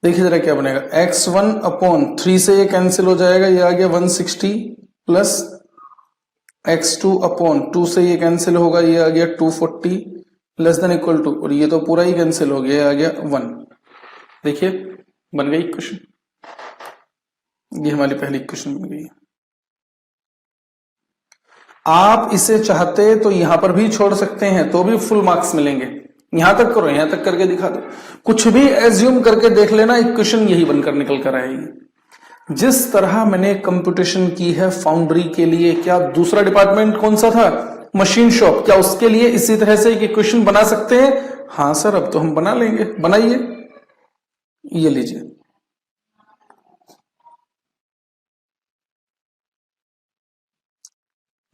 देखिए जरा क्या बनेगा, x1 अपॉन 3 से ये कैंसिल हो जाएगा, ये आ गया 160 प्लस x2 अपॉन 2 से ये कैंसिल होगा, ये आ गया 240 लेस देन इक्वल टू, और ये तो पूरा ही कैंसिल हो गया, ये आ गया 1। देखिए बन गई इक्वेशन, ये हमारी पहली इक्वेशन बन गई। आप इसे चाहते तो यहां पर भी छोड़ सकते हैं तो भी फुल मार्क्स मिलेंगे। यहां तक करो, यहां तक करके दिखा दो, कुछ भी एज्यूम करके देख लेना, इक्वेशन यही बनकर निकल कर आएगी। जिस तरह मैंने कंप्यूटेशन की है फाउंड्री के लिए, क्या दूसरा डिपार्टमेंट कौन सा था, मशीन शॉप, क्या उसके लिए इसी तरह से एक इक्वेशन बना सकते हैं? हाँ सर, अब तो हम बना लेंगे, बनाइए, ये लीजिए।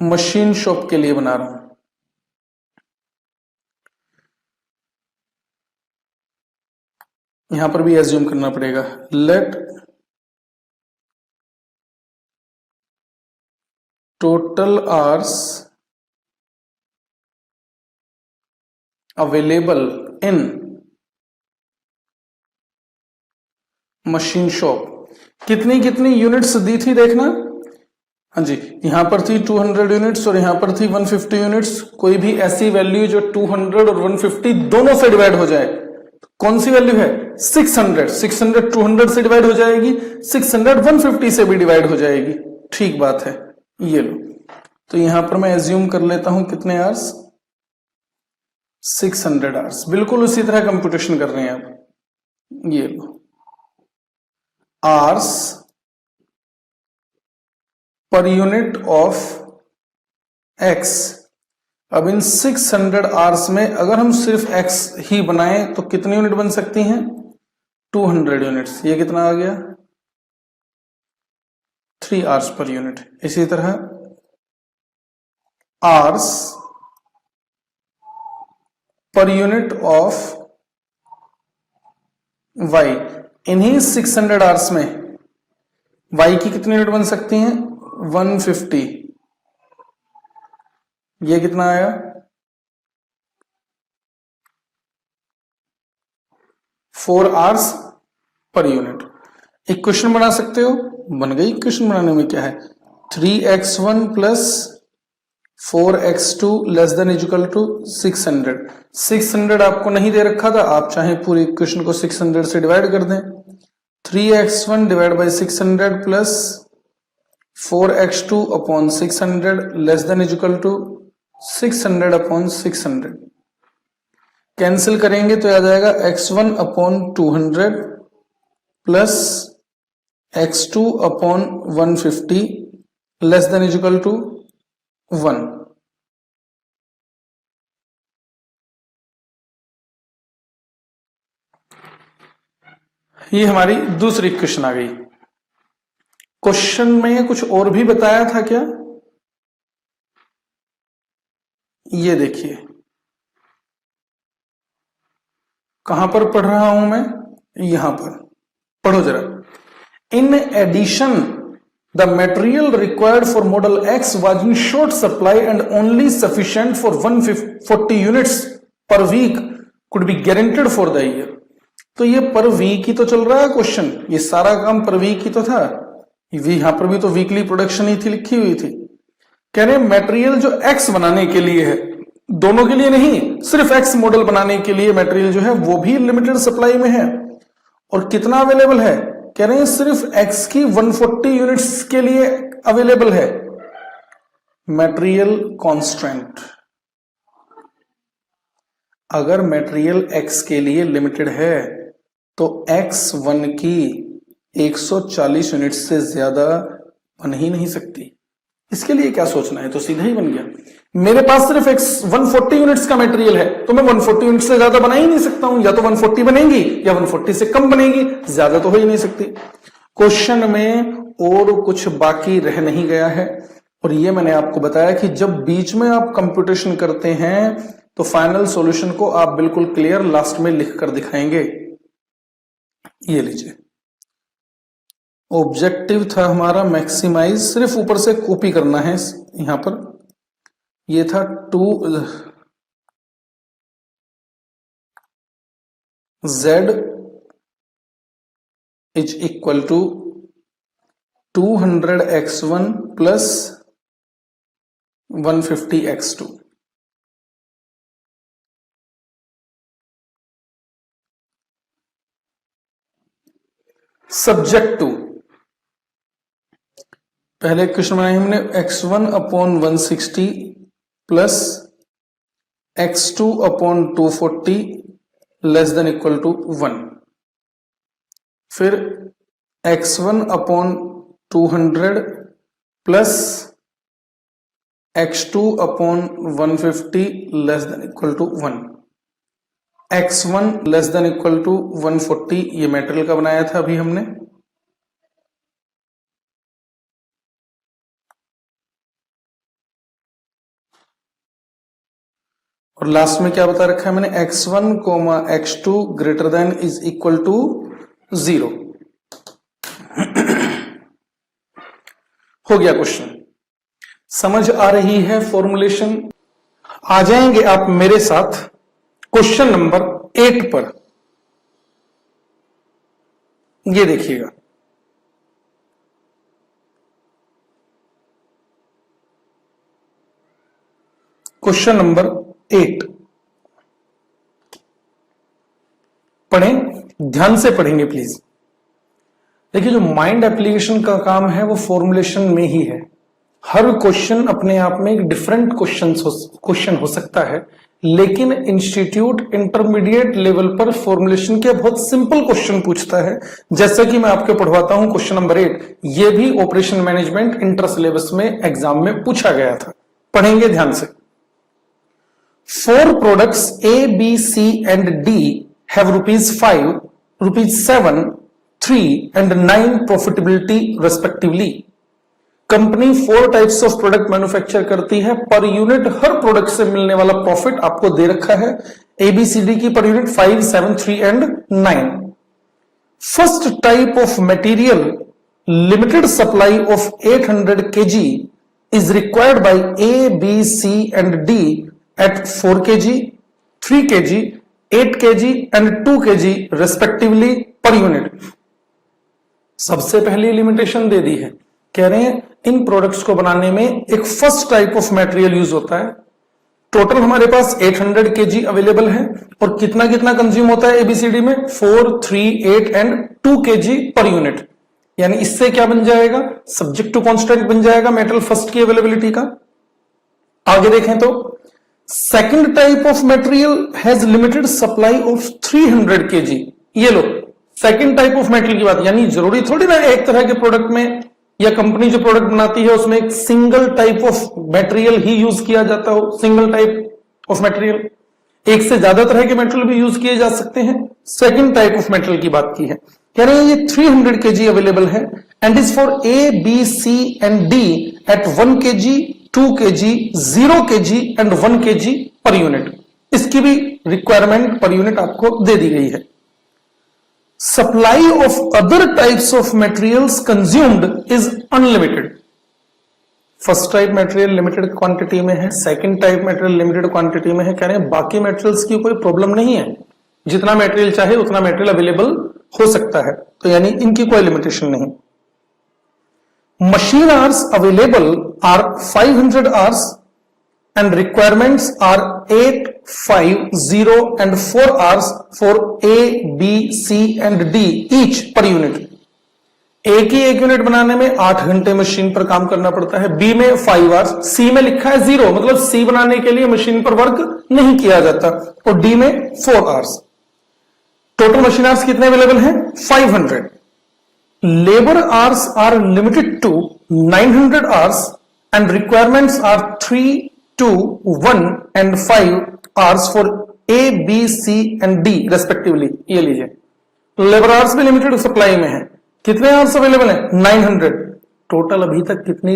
मशीन शॉप के लिए बना रहा हूं, यहां पर भी एज्यूम करना पड़ेगा, let total hours available in machine shop, कितनी कितनी यूनिट्स दी थी देखना। हाँ जी, यहां पर थी 200 यूनिट्स और यहां पर थी 150 यूनिट्स। कोई भी ऐसी वैल्यू जो 200 और 150 दोनों से डिवाइड हो जाए, कौन सी वैल्यू है? 600। 600 200 से डिवाइड हो जाएगी, 600 150 से भी डिवाइड हो जाएगी। ठीक बात है, ये लो। तो यहां पर मैं एज्यूम कर लेता हूं कितने आवर्स, 600 आवर्स। बिल्कुल उसी तरह कंप्यूटेशन कर रहे हैं आप, ये लो, hours per unit of X. अब इन 600 आवर्स में अगर हम सिर्फ एक्स ही बनाएं तो कितनी यूनिट बन सकती हैं? 200 यूनिट्स। ये कितना आ गया? 3 आवर्स पर यूनिट। इसी तरह hours per unit of Y, इन्हीं 600 आवर्स में वाई की कितनी यूनिट बन सकती हैं? 150। ये कितना आया? 4 आवर्स पर यूनिट। इक्वेशन बना सकते हो, बन गई। इक्वेशन बनाने में क्या है, 3x1 plus 4x2 less than equal to 600। 600 आपको नहीं दे रखा था, आप चाहे पूरी इक्वेशन को 600 से डिवाइड कर दें। 3x1 divide by 600 plus 4x2 upon 600 less than equal to 600 upon 600। Cancel करेंगे तो आ जाएगा x1 upon 200 plus x2 upon 150 less than equal to 1। ये हमारी दूसरी इक्वेशन आ गई। क्वेश्चन में कुछ और भी बताया था क्या? ये देखिए, कहां पर पढ़ रहा हूं मैं? यहां पर पढ़ो जरा। In addition the material required for model X was in short supply and only sufficient for 140 units per week could be guaranteed for the year. तो ये पर वीक ही तो चल रहा है क्वेश्चन, ये सारा काम पर वीक ही तो था। यहां पर भी तो वीकली प्रोडक्शन ही थी, लिखी हुई थी। कह रहे मटेरियल जो एक्स बनाने के लिए है, दोनों के लिए नहीं, सिर्फ एक्स मॉडल बनाने के लिए मटेरियल जो है वो भी लिमिटेड सप्लाई में है। और कितना अवेलेबल है? कह रहे हैं सिर्फ एक्स की 140 यूनिट्स के लिए अवेलेबल है। मटेरियल कांस्टेंट, अगर मटेरियल एक्स के लिए लिमिटेड है तो x1 की 140 यूनिट से ज्यादा बन ही नहीं सकती। इसके लिए क्या सोचना है, तो सीधा ही बन गया। मेरे पास सिर्फ 140 यूनिट्स का मटेरियल है तो मैं 140 यूनिट से ज्यादा बना ही नहीं सकता हूं। या तो 140 बनेगी या 140 से कम बनेगी, ज्यादा तो हो ही नहीं सकती। क्वेश्चन में और कुछ बाकी रह नहीं गया है। और ये मैंने आपको बताया कि जब बीच में आप कंप्यूटेशन करते हैं तो फाइनल सॉल्यूशन को आप बिल्कुल क्लियर लास्ट में लिख कर दिखाएंगे। ये लीजिए, ऑब्जेक्टिव था हमारा मैक्सिमाइज, सिर्फ ऊपर से कॉपी करना है। यहां पर ये था 2z is equal to 200x1 plus 150x2। Subject to, पहले क्वेश्चन बनाए हमने x1 upon 160 plus x2 upon 240 less than equal to 1, फिर x1 upon 200 plus x2 upon 150 less than equal to 1, x1 less than equal to 140, ये मेटेरियल का बनाया था अभी हमने, और लास्ट में क्या बता रखा है मैंने, x1 comma x2 greater than is equal to 0। हो गया क्वेश्चन, समझ आ रही है फॉर्मुलेशन। आ जाएंगे आप मेरे साथ क्वेश्चन नंबर 8 पर। ये देखिएगा, क्वेश्चन नंबर 8 पढ़ें, ध्यान से पढ़ेंगे प्लीज। देखिए, जो माइंड एप्लीकेशन का काम है वो फॉर्मुलेशन में ही है। हर क्वेश्चन अपने आप में एक डिफरेंट क्वेश्चन हो सकता है, लेकिन इंस्टीट्यूट इंटरमीडिएट लेवल पर फॉर्मुलेशन के बहुत सिंपल क्वेश्चन पूछता है। जैसा कि मैं आपको पढ़वाता हूं क्वेश्चन नंबर 8, ये भी ऑपरेशन मैनेजमेंट इंटर सिलेबस में एग्जाम में पूछा गया था। पढ़ेंगे ध्यान से। 4 products A, B, C and D have ₹5, ₹7, 3 and 9 profitability respectively. Company 4 types of product manufacture करती है। पर यूनिट हर प्रोडक्ट से मिलने वाला प्रॉफिट आपको दे रखा है। ABCD की per unit 5, 7, 3 and 9। First type of material limited supply of 800 kg is required bye A, B, C and D at 4 kg, 3 kg, 8 kg and 2 kg respectively per unit। सबसे पहली लिमिटेशन दे दी है, कह रहे हैं इन प्रोडक्ट्स को बनाने में एक first type of material use होता है। टोटल हमारे पास 800 kg अवेलेबल है और कितना कितना कंज्यूम होता है एबीसीडी में, 4, 3, 8 एंड 2 kg पर यूनिट। यानी इससे क्या बन जाएगा, सब्जेक्ट टू कांस्टेंट बन जाएगा मेटल फर्स्ट की अवेलेबिलिटी का। आगे देखें तो second type of material has limited supply of 300 kg। ये लो, सेकंड टाइप ऑफ मटेरियल की बात, यानी जरूरी थोड़ी ना एक तरह के प्रोडक्ट में या कंपनी जो प्रोडक्ट बनाती है उसमें एक single type of material he use किया जाता हो। सिंगल टाइप ऑफ मटेरियल, एक से ज्यादा तरह के मटेरियल भी यूज किए जा सकते हैं। सेकंड टाइप ऑफ मटेरियल की बात की है, कह रहे हैं ये 300 kg अवेलेबल है and is for A, B, C and D at 1 kg, 2 kg, 0 kg and 1 kg per unit. इसकी भी रिक्वायरमेंट पर यूनिट आपको दे दी गई है। Supply of other types of materials consumed is unlimited. First type material limited quantity में है, second type material limited quantity में है। कह रहे हैं बाकी मटेरियल्स की कोई प्रॉब्लम नहीं है, जितना मटेरियल चाहे उतना मटेरियल अवेलेबल हो सकता है, तो यानी इनकी कोई लिमिटेशन नहीं। Machine hours available are 500 hours and requirements are 8, 5, 0 and 4 hours for A, B, C and D each per unit। A की एक यूनिट बनाने में 8 घंटे मशीन पर काम करना पड़ता है, B में 5 आवर्स, C में लिखा है 0, मतलब C बनाने के लिए मशीन पर वर्क नहीं किया जाता, और D में 4 आवर्स। टोटल मशीन आवर्स कितने अवेलेबल हैं, 500। Labour hours are limited to 900 hours and requirements are 3, 2, 1 and 5 hours for A, B, C and D respectively। ये लीजिए, लेबर आवर्स भी लिमिटेड सप्लाई में है। कितने आवर्स अवेलेबल है, 900। टोटल अभी तक कितनी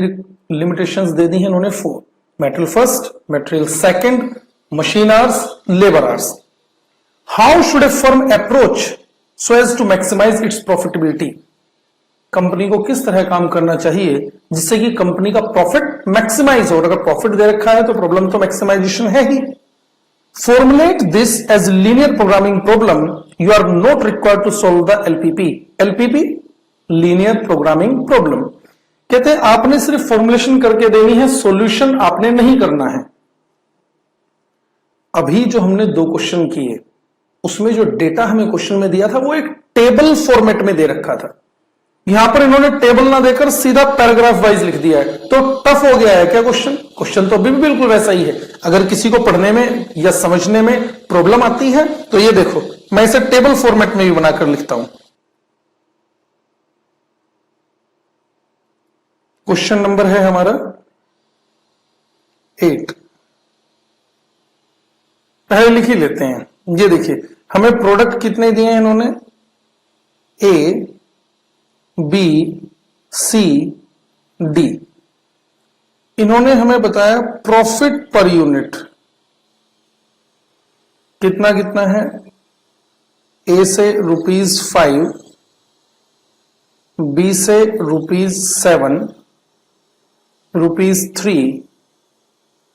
लिमिटेशंस दे दी हैं इन्होंने, 4। Material first, material second, machine hours, labour hours. How should a firm approach so as to maximise its profitability. Company को किस तरह काम करना चाहिए जिससे कि कंपनी का प्रॉफिट मैक्सिमाइज हो। अगर प्रॉफिट दे रखा है तो प्रॉब्लम तो मैक्सिमाइजेशन है ही। Formulate this as linear programming problem, you are not required to solve the LPP. LPP, linear programming problem. कहते हैं आपने सिर्फ फॉर्मुलेशन करके देनी है, सॉल्यूशन आपने नहीं करना है। अभी जो हमने 2 क्वेश्चन किए उसमें जो डेटा हमें क्वेश्चन में दिया था वो एक टेबल फॉर्मेट में दे रखा था। यहां पर इन्होंने टेबल ना देकर सीधा पैराग्राफ वाइज लिख दिया है, तो टफ हो गया है क्या क्वेश्चन? क्वेश्चन तो अभी भी बिल्कुल वैसा ही है। अगर किसी को पढ़ने में या समझने में प्रॉब्लम आती है तो ये देखो, मैं इसे टेबल फॉर्मेट में भी बनाकर लिखता हूं। क्वेश्चन नंबर है हमारा 8, पहले लिख ही लेते हैं। ये देखिए, हमें प्रोडक्ट कितने दिए हैं इन्होंने? ए, बी, सी, डी। इन्होंने हमें बताया प्रॉफिट पर यूनिट कितना कितना है। ए से ₹5, बी से ₹7, ₹3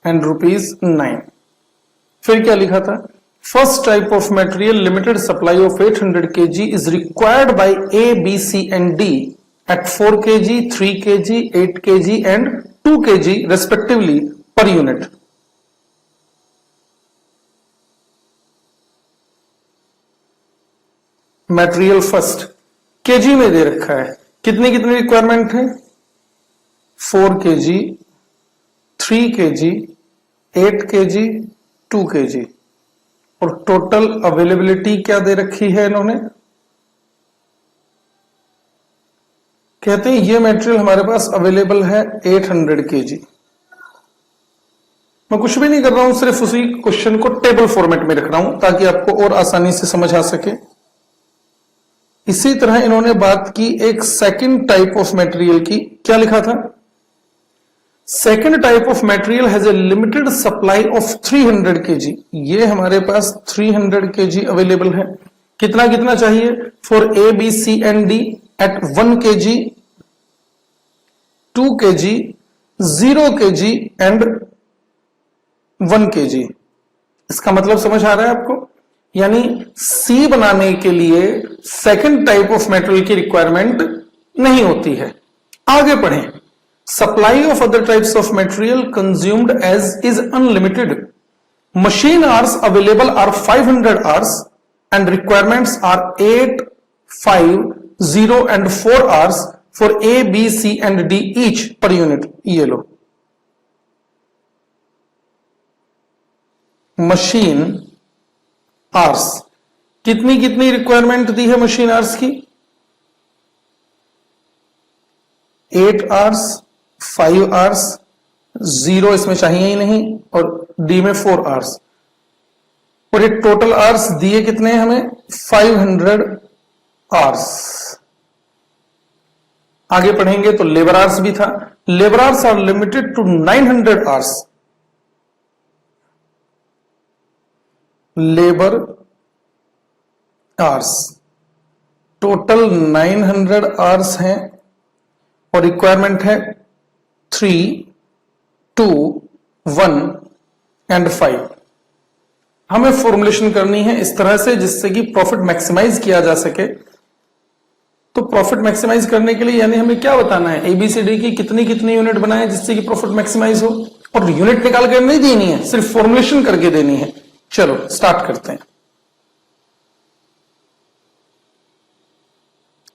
एंड ₹9। फिर क्या लिखा था? First type of material limited supply of 800 kg is required by A, B, C and D at 4 kg, 3 kg, 8 kg एंड 2 kg respectively per unit. Material first kg में दे रखा है, कितनी कितनी रिक्वायरमेंट है? 4 kg, 3 kg, 8 kg, 2 kg। और टोटल अवेलेबिलिटी क्या दे रखी है इन्होंने? कहते हैं ये मटेरियल हमारे पास अवेलेबल है 800 kg। मैं कुछ भी नहीं कर रहा हूं, सिर्फ उसी क्वेश्चन को टेबल फॉर्मेट में रख रहा हूं ताकि आपको और आसानी से समझ आ सके। इसी तरह इन्होंने बात की एक सेकंड टाइप ऑफ मटेरियल की। क्या लिखा था? Second type of material has a limited supply of 300 kg। ये हमारे पास 300 kg अवेलेबल है। कितना कितना चाहिए? For A, B, C and D at 1 kg, 2 kg, 0 kg and 1 kg। इसका मतलब समझ आ रहा है आपको? यानी सी बनाने के लिए सेकेंड टाइप ऑफ मटेरियल की रिक्वायरमेंट नहीं होती है। आगे पढ़ें। Supply of other types of material consumed as is unlimited. Machine hours available are 500 hours and requirements are 8, 5, 0 and 4 hours for A, B, C and D each per unit. ये लो, मशीन आवर्स कितनी कितनी रिक्वायरमेंट दी है मशीन आवर्स की? 8 hours, 5 hours, 0 इसमें चाहिए ही नहीं और डी में 4 hours। और ये टोटल आवर्स दिए कितने हैं हमें? 500 hours। आगे पढ़ेंगे तो लेबर आवर्स भी था। Labour hours are limited to 900 hours। Labour hours total 900 hours हैं और रिक्वायरमेंट है 3, 2, 1 एंड 5। हमें फॉर्मुलेशन करनी है इस तरह से जिससे कि प्रॉफिट मैक्सिमाइज किया जा सके। तो प्रॉफिट मैक्सिमाइज करने के लिए यानी हमें क्या बताना है? एबीसीडी की कितनी कितनी यूनिट बनाए जिससे कि प्रॉफिट मैक्सिमाइज हो, और यूनिट निकाल कर नहीं देनी है, सिर्फ फॉर्मुलेशन करके देनी है। चलो स्टार्ट करते हैं,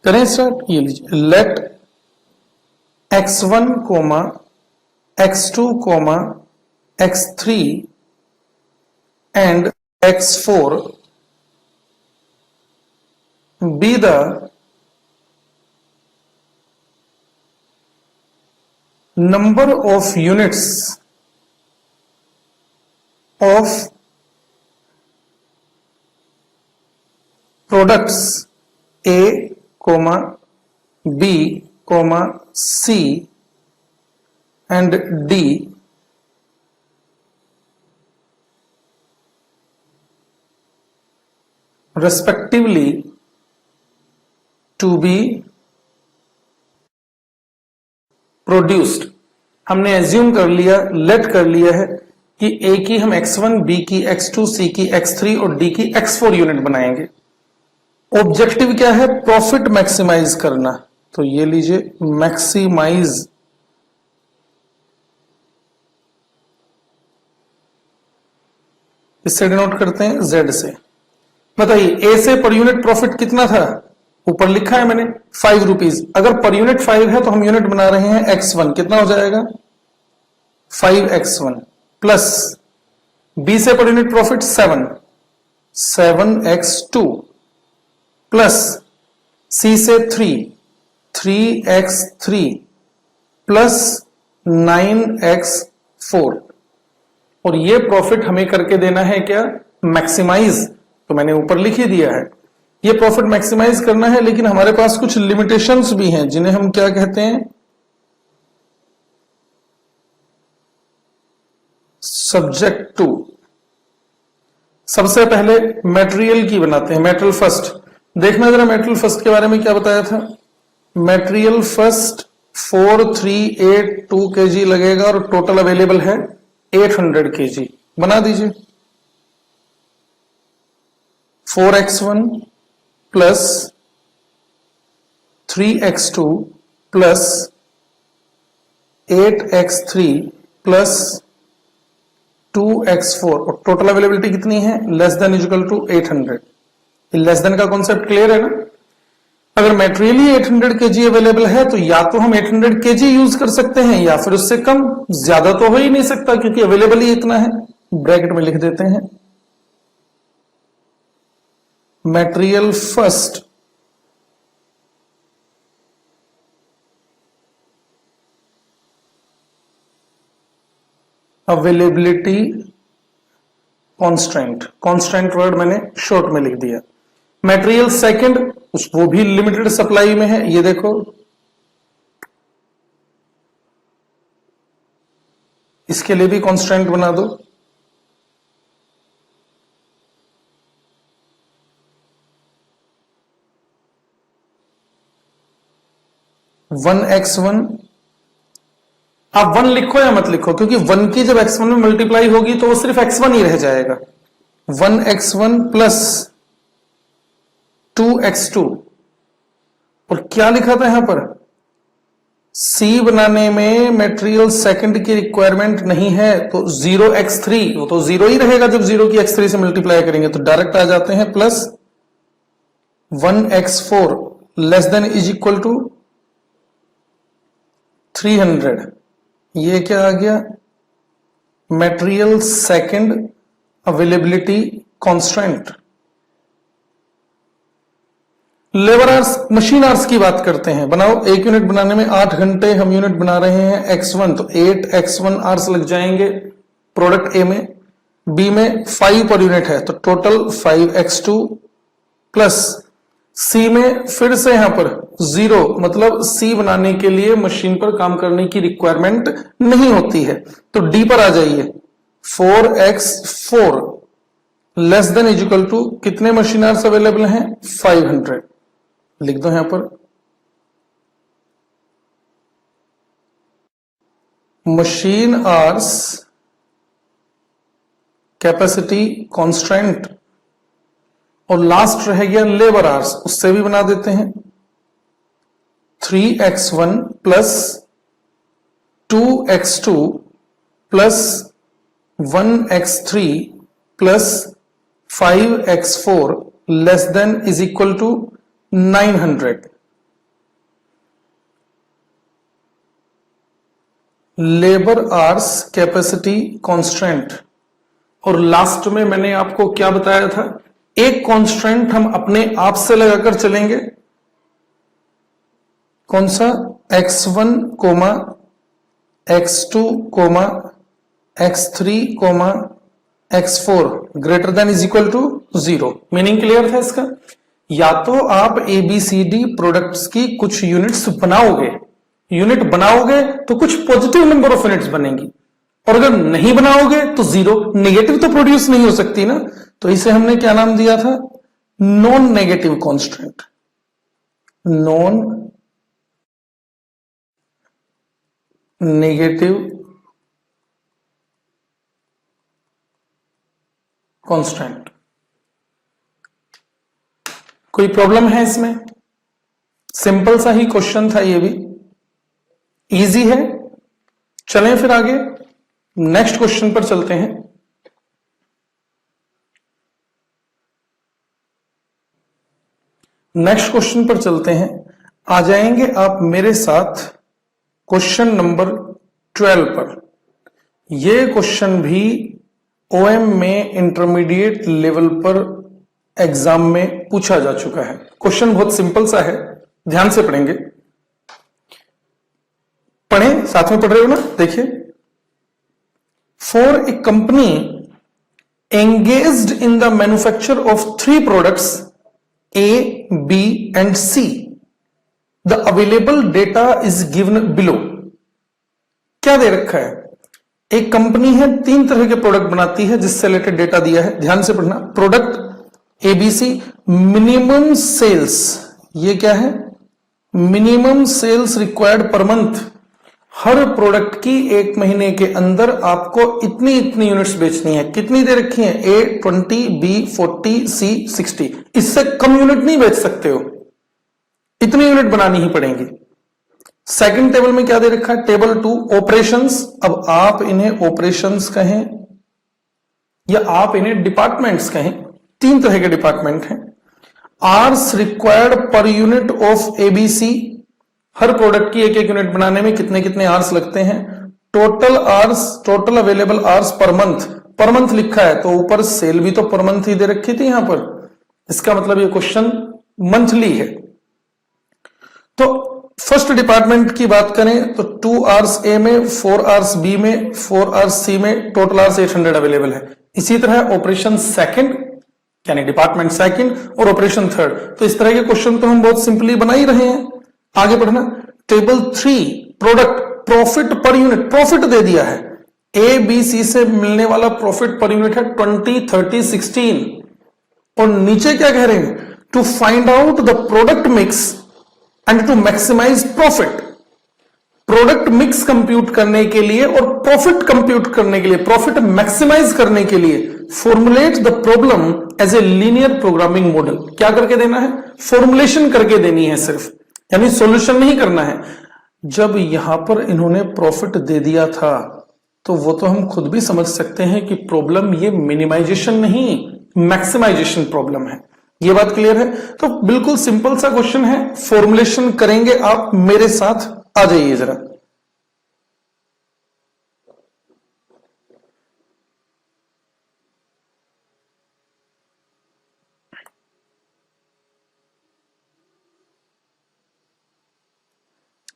करें स्टार्ट। ये लीजिए, late x1, x2, x3 and x4 be the number of units of products A, B, C and D respectively to be produced। हमने एज्यूम कर लिया, लेट कर लिया है कि A की हम x1, B की x2, C की x3 और D की x4 यूनिट बनाएंगे। ऑब्जेक्टिव क्या है? प्रॉफिट मैक्सिमाइज करना। तो ये लीजिए मैक्सिमाइज, इससे डिनोट करते हैं जेड से। बताइए ए से पर यूनिट प्रॉफिट कितना था? ऊपर लिखा है मैंने 5 रुपीज। अगर पर यूनिट 5 है तो हम यूनिट बना रहे हैं x1, कितना हो जाएगा 5x1 प्लस बी से पर यूनिट प्रॉफिट 7x2 प्लस सी से 3x3 प्लस 9x4। और ये प्रॉफिट हमें करके देना है क्या? मैक्सिमाइज। तो मैंने ऊपर लिख ही दिया है, ये प्रॉफिट मैक्सिमाइज करना है, लेकिन हमारे पास कुछ लिमिटेशंस भी हैं जिन्हें हम क्या कहते हैं? Subject to. सबसे पहले मटेरियल की बनाते हैं, मेटेरियल फर्स्ट। देखना जरा मटेरियल फर्स्ट के बारे में क्या बताया था। मटेरियल फर्स्ट 4382 kg लगेगा और टोटल अवेलेबल है 800 kg। बना दीजिए 4x1 plus 3x2 plus 8x3 plus 2x4 और टोटल अवेलेबिलिटी कितनी है? Less than equal to 800। Less than का कॉन्सेप्ट क्लियर है ना? अगर मटेरियल ही 800 kg अवेलेबल है तो या तो हम 800 kg यूज कर सकते हैं या फिर उससे कम। ज्यादा तो हो ही नहीं सकता क्योंकि अवेलेबल ही इतना है। ब्रैकेट में लिख देते हैं material first availability constant. Constant word मैंने शॉर्ट में लिख दिया। मटेरियल सेकंड, वो भी लिमिटेड सप्लाई में है, ये देखो इसके लिए भी कांस्टेंट बना दो। वन x1, आप 1 लिखो या मत लिखो, क्योंकि 1 की जब x1 में मल्टीप्लाई होगी तो वो सिर्फ x1 ही रह जाएगा। 1x1 प्लस 2x2 और क्या लिखा था यहां पर? C बनाने में मटेरियल सेकंड की रिक्वायरमेंट नहीं है तो 0x3, वो तो 0 ही रहेगा जब 0 की x3 से मल्टीप्लाई करेंगे। तो डायरेक्ट आ जाते हैं plus 1x4 less than is equal to 300। ये क्या आ गया? Material second availability constant. Labour hours, machine hours की बात करते हैं। बनाओ, एक यूनिट बनाने में 8 घंटे हम यूनिट बना रहे हैं x1, तो 8x1 आवर्स लग जाएंगे प्रोडक्ट ए में। बी में 5 पर यूनिट है तो टोटल 5x2 प्लस सी में फिर से यहां पर 0, मतलब सी बनाने के लिए मशीन पर काम करने की रिक्वायरमेंट नहीं होती है। तो डी पर आ जाइए 4x4 less than equal to कितने मशीन आवर्स अवेलेबल हैं? 500। लिख दो यहां पर मशीन आवर्स कैपेसिटी कांस्टेंट और लास्ट रह गया लेबर आवर्स, उससे भी बना देते हैं 3x1 plus 2x2 plus 1x3 plus 5x4 less than is equal to 900। Labour hours capacity constant. और लास्ट में मैंने आपको क्या बताया था? एक कांस्टेंट हम अपने आप से लगाकर चलेंगे। कौन सा? x1 comma x2 comma x3 comma x4 greater than is equal to 0। Meaning clear था इसका? या तो आप ABCD प्रोडक्ट्स की कुछ यूनिट्स बनाओगे, यूनिट बनाओगे तो कुछ पॉजिटिव नंबर ऑफ यूनिट्स बनेंगी, और अगर नहीं बनाओगे तो 0। नेगेटिव तो प्रोड्यूस नहीं हो सकती ना, तो इसे हमने क्या नाम दिया था? Non negative constant. Non negative constant. कोई प्रॉब्लम है इसमें? सिंपल सा ही क्वेश्चन था, ये भी इजी है। चलें फिर आगे नेक्स्ट क्वेश्चन पर चलते हैं। नेक्स्ट क्वेश्चन पर चलते हैं। आ जाएंगे आप मेरे साथ क्वेश्चन नंबर 12 पर। यह क्वेश्चन भी ओएम में इंटरमीडिएट लेवल पर एग्जाम में पूछा जा चुका है। क्वेश्चन बहुत सिंपल सा है, ध्यान से पढ़ेंगे। पढ़ें, साथ में पढ़ रहे हो ना? देखिए, for a company engaged in the manufacture of 3 products A, B and C, the available data is given below। क्या दे रखा है? एक कंपनी है, 3 तरह के प्रोडक्ट बनाती है जिससे रिलेटेड डेटा दिया है। ध्यान से पढ़ना। प्रोडक्ट ABC, मिनिमम सेल्स, ये क्या है? Minimum sales required per month. हर प्रोडक्ट की 1 महीने के अंदर आपको इतनी इतनी यूनिट्स बेचनी है। कितनी दे रखी है? A 20, B 40, C 60। इससे कम यूनिट नहीं बेच सकते हो, इतनी यूनिट बनानी ही पड़ेंगी। सेकंड टेबल में क्या दे रखा है? Table 2 operations. अब आप इन्हें ऑपरेशंस कहें या आप इन्हें डिपार्टमेंट्स कहें, 3 तरह के डिपार्टमेंट हैं। Hours required per unit of ABC, हर प्रोडक्ट की 1-1 यूनिट बनाने में कितने कितने आवर्स लगते हैं। Total hours, total available hours per month, per month लिखा है तो ऊपर सेल भी तो पर मंथ ही दे रखी थी यहां पर। इसका मतलब ये क्वेश्चन मंथली है। तो फर्स्ट डिपार्टमेंट की बात करें तो 2 आवर्स ए में, 4 आवर्स बी में, 4 आवर्स सी में, टोटल आवर्स 800 अवेलेबल है। इसी तरह ऑपरेशन सेकंड यानी डिपार्टमेंट सेकंड और ऑपरेशन थर्ड। तो इस तरह के क्वेश्चन तो हम बहुत सिंपली बना ही रहे हैं। आगे बढ़ना। टेबल 3 प्रोडक्ट प्रॉफिट पर यूनिट, प्रॉफिट दे दिया है। ए बी सी से मिलने वाला प्रॉफिट पर यूनिट है 20, 30, 16। और नीचे क्या कह रहे हैं? To find out the product mix and to maximise profit. Product mix compute करने के लिए और प्रॉफिट कंप्यूट करने के लिए, प्रॉफिट मैक्सिमाइज करने के लिए formulate the problem as a linear programming model. क्या करके देना है? फॉर्मुलेशन करके देनी है सिर्फ, यानी सॉल्यूशन नहीं करना है। जब यहां पर इन्होंने प्रॉफिट दे दिया था तो वो तो हम खुद भी समझ सकते हैं कि प्रॉब्लम ये मिनिमाइजेशन नहीं मैक्सिमाइजेशन प्रॉब्लम है। ये बात क्लियर है? तो बिल्कुल सिंपल सा क्वेश्चन है, फॉर्मुलेशन करेंगे आप मेरे साथ। आ जाइए जरा।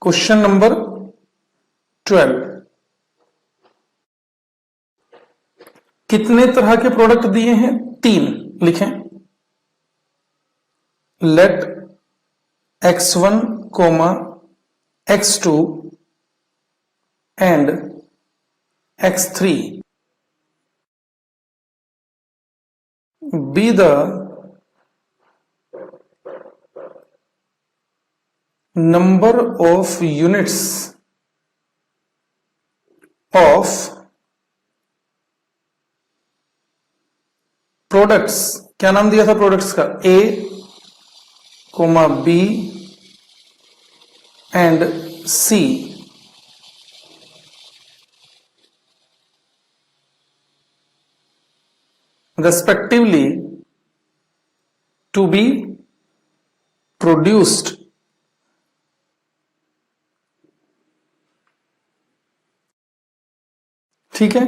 Question number 12। कितने तरह के प्रोडक्ट दिए हैं? 3 लिखें। Let x1, x2 and x3 be the number of units of products। क्या नाम दिया था प्रोडक्ट्स का? A, B and C respectively to be produced ठीक है।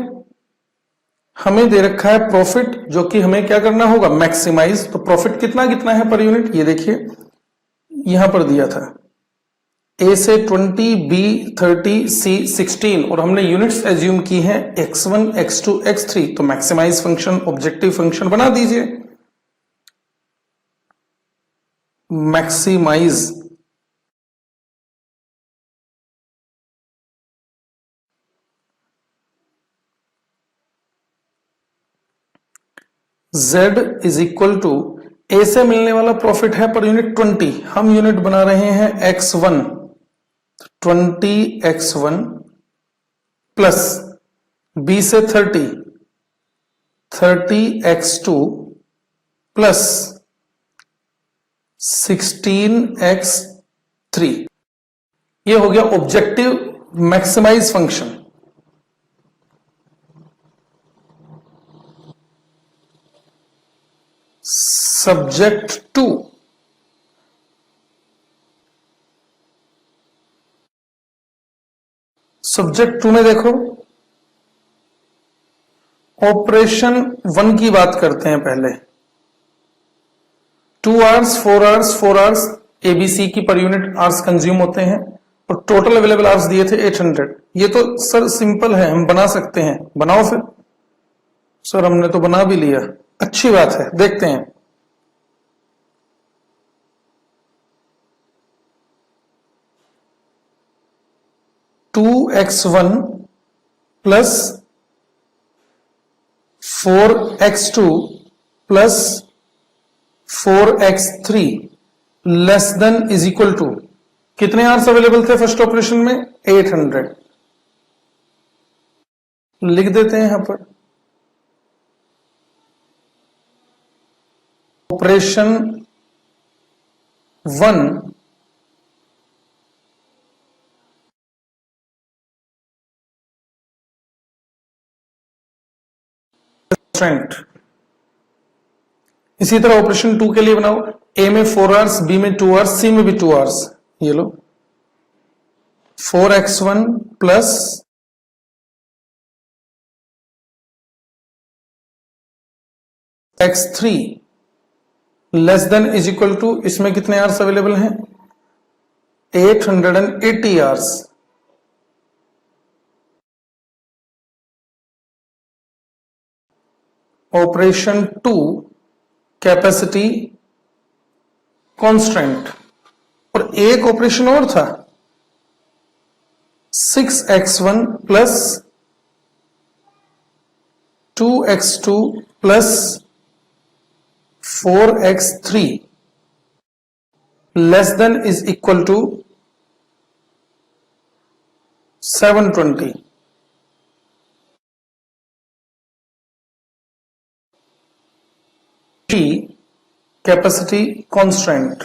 हमें दे रखा है प्रॉफिट, जो कि हमें क्या करना होगा? मैक्सिमाइज। तो प्रॉफिट कितना कितना है पर यूनिट? ये देखिए यहां पर दिया था ए से 20, बी 30, सी 16 और हमने यूनिट्स एज्यूम की हैं x1, x2, x3। तो मैक्सिमाइज फंक्शन ऑब्जेक्टिव फंक्शन बना दीजिए। Maximise Z is equal to A से मिलने वाला प्रॉफिट है पर यूनिट 20, हम यूनिट बना रहे हैं x1, 20x1 प्लस बी से 30, 30x2 प्लस 16x3। ये हो गया objective maximise function. Subject 2, subject 2 में देखो ऑपरेशन 1 की बात करते हैं पहले। 2 आवर्स 4 आवर्स 4 आवर्स एबीसी की पर यूनिट आवर्स कंज्यूम होते हैं और टोटल अवेलेबल आवर्स दिए थे 800। ये तो सर सिंपल है, हम बना सकते हैं। बनाओ फिर। सर हमने तो बना भी लिया, अच्छी बात है, देखते हैं। Two x1 plus 4x2 plus 4x3 less than is equal to, कितने आवर्स अवेलेबल थे फर्स्ट ऑपरेशन में? 800। लिख देते हैं यहां पर ऑपरेशन 1 इसी तरह ऑपरेशन 2 के लिए बनाओ। ए में 4 आवर्स, बी में 2 आवर्स, सी में भी 2 आवर्स। ये लो 4x1 plus x3 less than is equal to, इसमें कितने आवर्स अवेलेबल हैं? 880 आवर्स। ऑपरेशन 2 कैपेसिटी कांस्टेंट, और एक ऑपरेशन और था 6x1 plus 2x2 plus 4x3 less than is equal to 720। Capacity constant.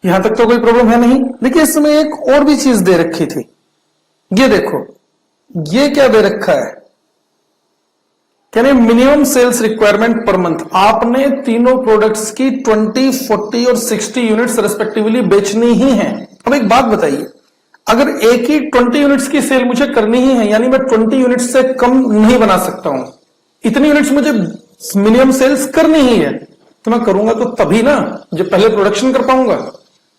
यहां तक तो कोई प्रॉब्लम है नहीं। देखिए इसमें एक और भी चीज दे रखी थी, ये देखो, ये क्या दे रखा है? कहने minimum sales requirement per month. आपने तीनों प्रोडक्ट्स की 20, 40 और 60 यूनिट्स रेस्पेक्टिवली बेचनी ही है। अब एक बात बताइए, अगर एक ही 20 यूनिट्स की सेल मुझे करनी ही है, यानी मैं 20 यूनिट्स से कम नहीं बना सकता हूं, इतनी यूनिट्स मुझे मिनिमम सेल्स करनी ही है, तो मैं करूंगा तो तभी ना जब पहले प्रोडक्शन कर पाऊंगा।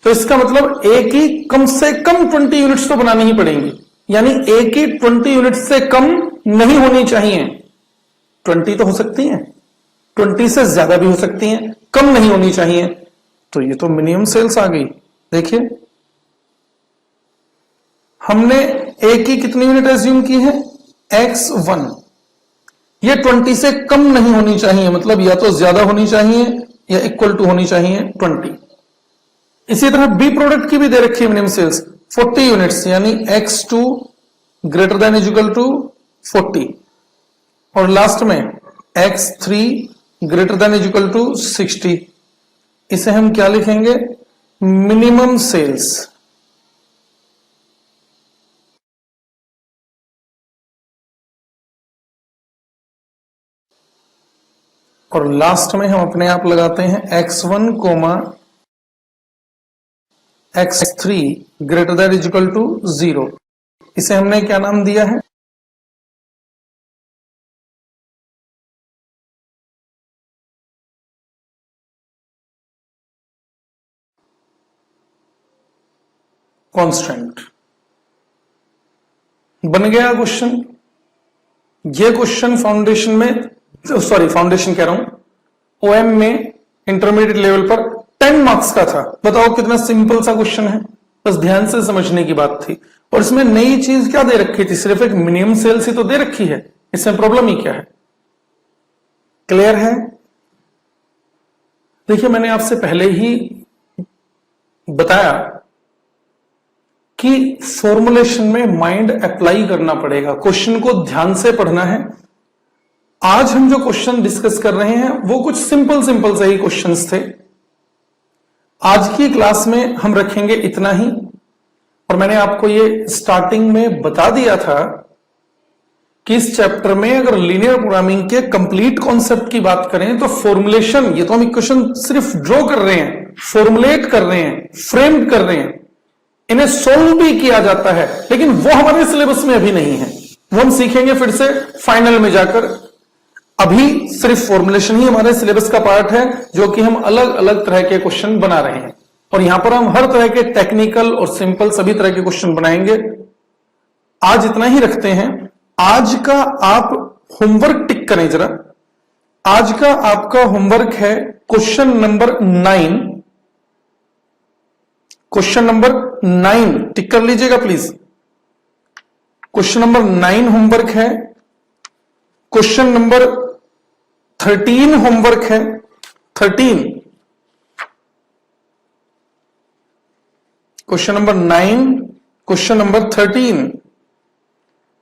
तो इसका मतलब एक ही कम से कम 20 यूनिट्स तो बनानी ही पड़ेंगी, यानी एक ही 20 यूनिट्स से कम नहीं होनी चाहिए। 20 तो हो सकती हैं, 20 से ज्यादा भी हो सकती हैं, कम नहीं होनी चाहिए। तो ये तो मिनिमम सेल्स आ गई। देखिए हमने एक ही कितनी यूनिट एज्यूम की है? x1। ये 20 से कम नहीं होनी चाहिए, मतलब या तो ज्यादा होनी चाहिए या इक्वल टू होनी चाहिए 20। इसी तरह बी प्रोडक्ट की भी दे रखी है मिनिमम सेल्स 40 यूनिट्स, यानी x2 greater than is equal to 40, और लास्ट में x3 greater than is equal to 60। इसे हम क्या लिखेंगे? Minimum sales. और लास्ट में हम अपने आप लगाते हैं x1 comma x3 greater than is equal to 0। इसे हमने क्या नाम दिया है? कांस्टेंट। बन गया क्वेश्चन। ये क्वेश्चन फाउंडेशन में, सॉरी फाउंडेशन कह रहा हूं, ओएम में इंटरमीडिएट लेवल पर 10 मार्क्स का था। बताओ कितना सिंपल सा क्वेश्चन है, बस ध्यान से समझने की बात थी। और इसमें नई चीज क्या दे रखी थी? सिर्फ एक मिनिमम सेल्स ही तो दे रखी है, इसमें प्रॉब्लम ही क्या है? क्लियर है? देखिए मैंने आपसे पहले ही बताया कि फॉर्मुलेशन में माइंड अप्लाई करना पड़ेगा, क्वेश्चन को ध्यान से पढ़ना है। आज हम जो क्वेश्चन डिस्कस कर रहे हैं वो कुछ सिंपल सिंपल से ही क्वेश्चंस थे, आज की क्लास में हम रखेंगे इतना ही। और मैंने आपको ये स्टार्टिंग में बता दिया था कि इस चैप्टर में अगर लीनियर प्रोग्रामिंग के कंप्लीट कॉन्सेप्ट की बात करें तो फॉर्मुलेशन, ये तो हम इक्वेशन सिर्फ ड्रॉ कर रहे हैं, फॉर्मुलेट कर रहे हैं, फ्रेम कर रहे हैं, इन्हें सोल्व भी किया जाता है, लेकिन वो हमारे सिलेबस में अभी नहीं है। वो हम सीखेंगे फिर से फाइनल में जाकर। अभी सिर्फ फॉर्मुलेशन ही हमारे सिलेबस का पार्ट है, जो कि हम अलग अलग तरह के क्वेश्चन बना रहे हैं। और यहां पर हम हर तरह के टेक्निकल और सिंपल सभी तरह के क्वेश्चन बनाएंगे। आज इतना ही रखते हैं। आज का आप होमवर्क टिक करें जरा। आज का आपका होमवर्क है क्वेश्चन नंबर 9। क्वेश्चन नंबर 9 टिक कर लीजिएगा प्लीज। क्वेश्चन नंबर 9 होमवर्क है। क्वेश्चन नंबर 13 होमवर्क है। 13। Question number 9, question number 13,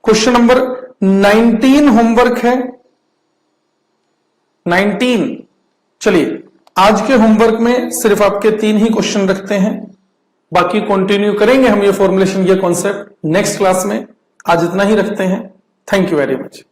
question number 19 homework है। 19। चलिए, आज के होमवर्क में सिर्फ आपके 3 ही क्वेश्चन रखते हैं, बाकी कंटिन्यू करेंगे हम ये फॉर्मुलेशन, ये कॉन्सेप्ट नेक्स्ट क्लास में। आज इतना ही रखते हैं। Thank you very much.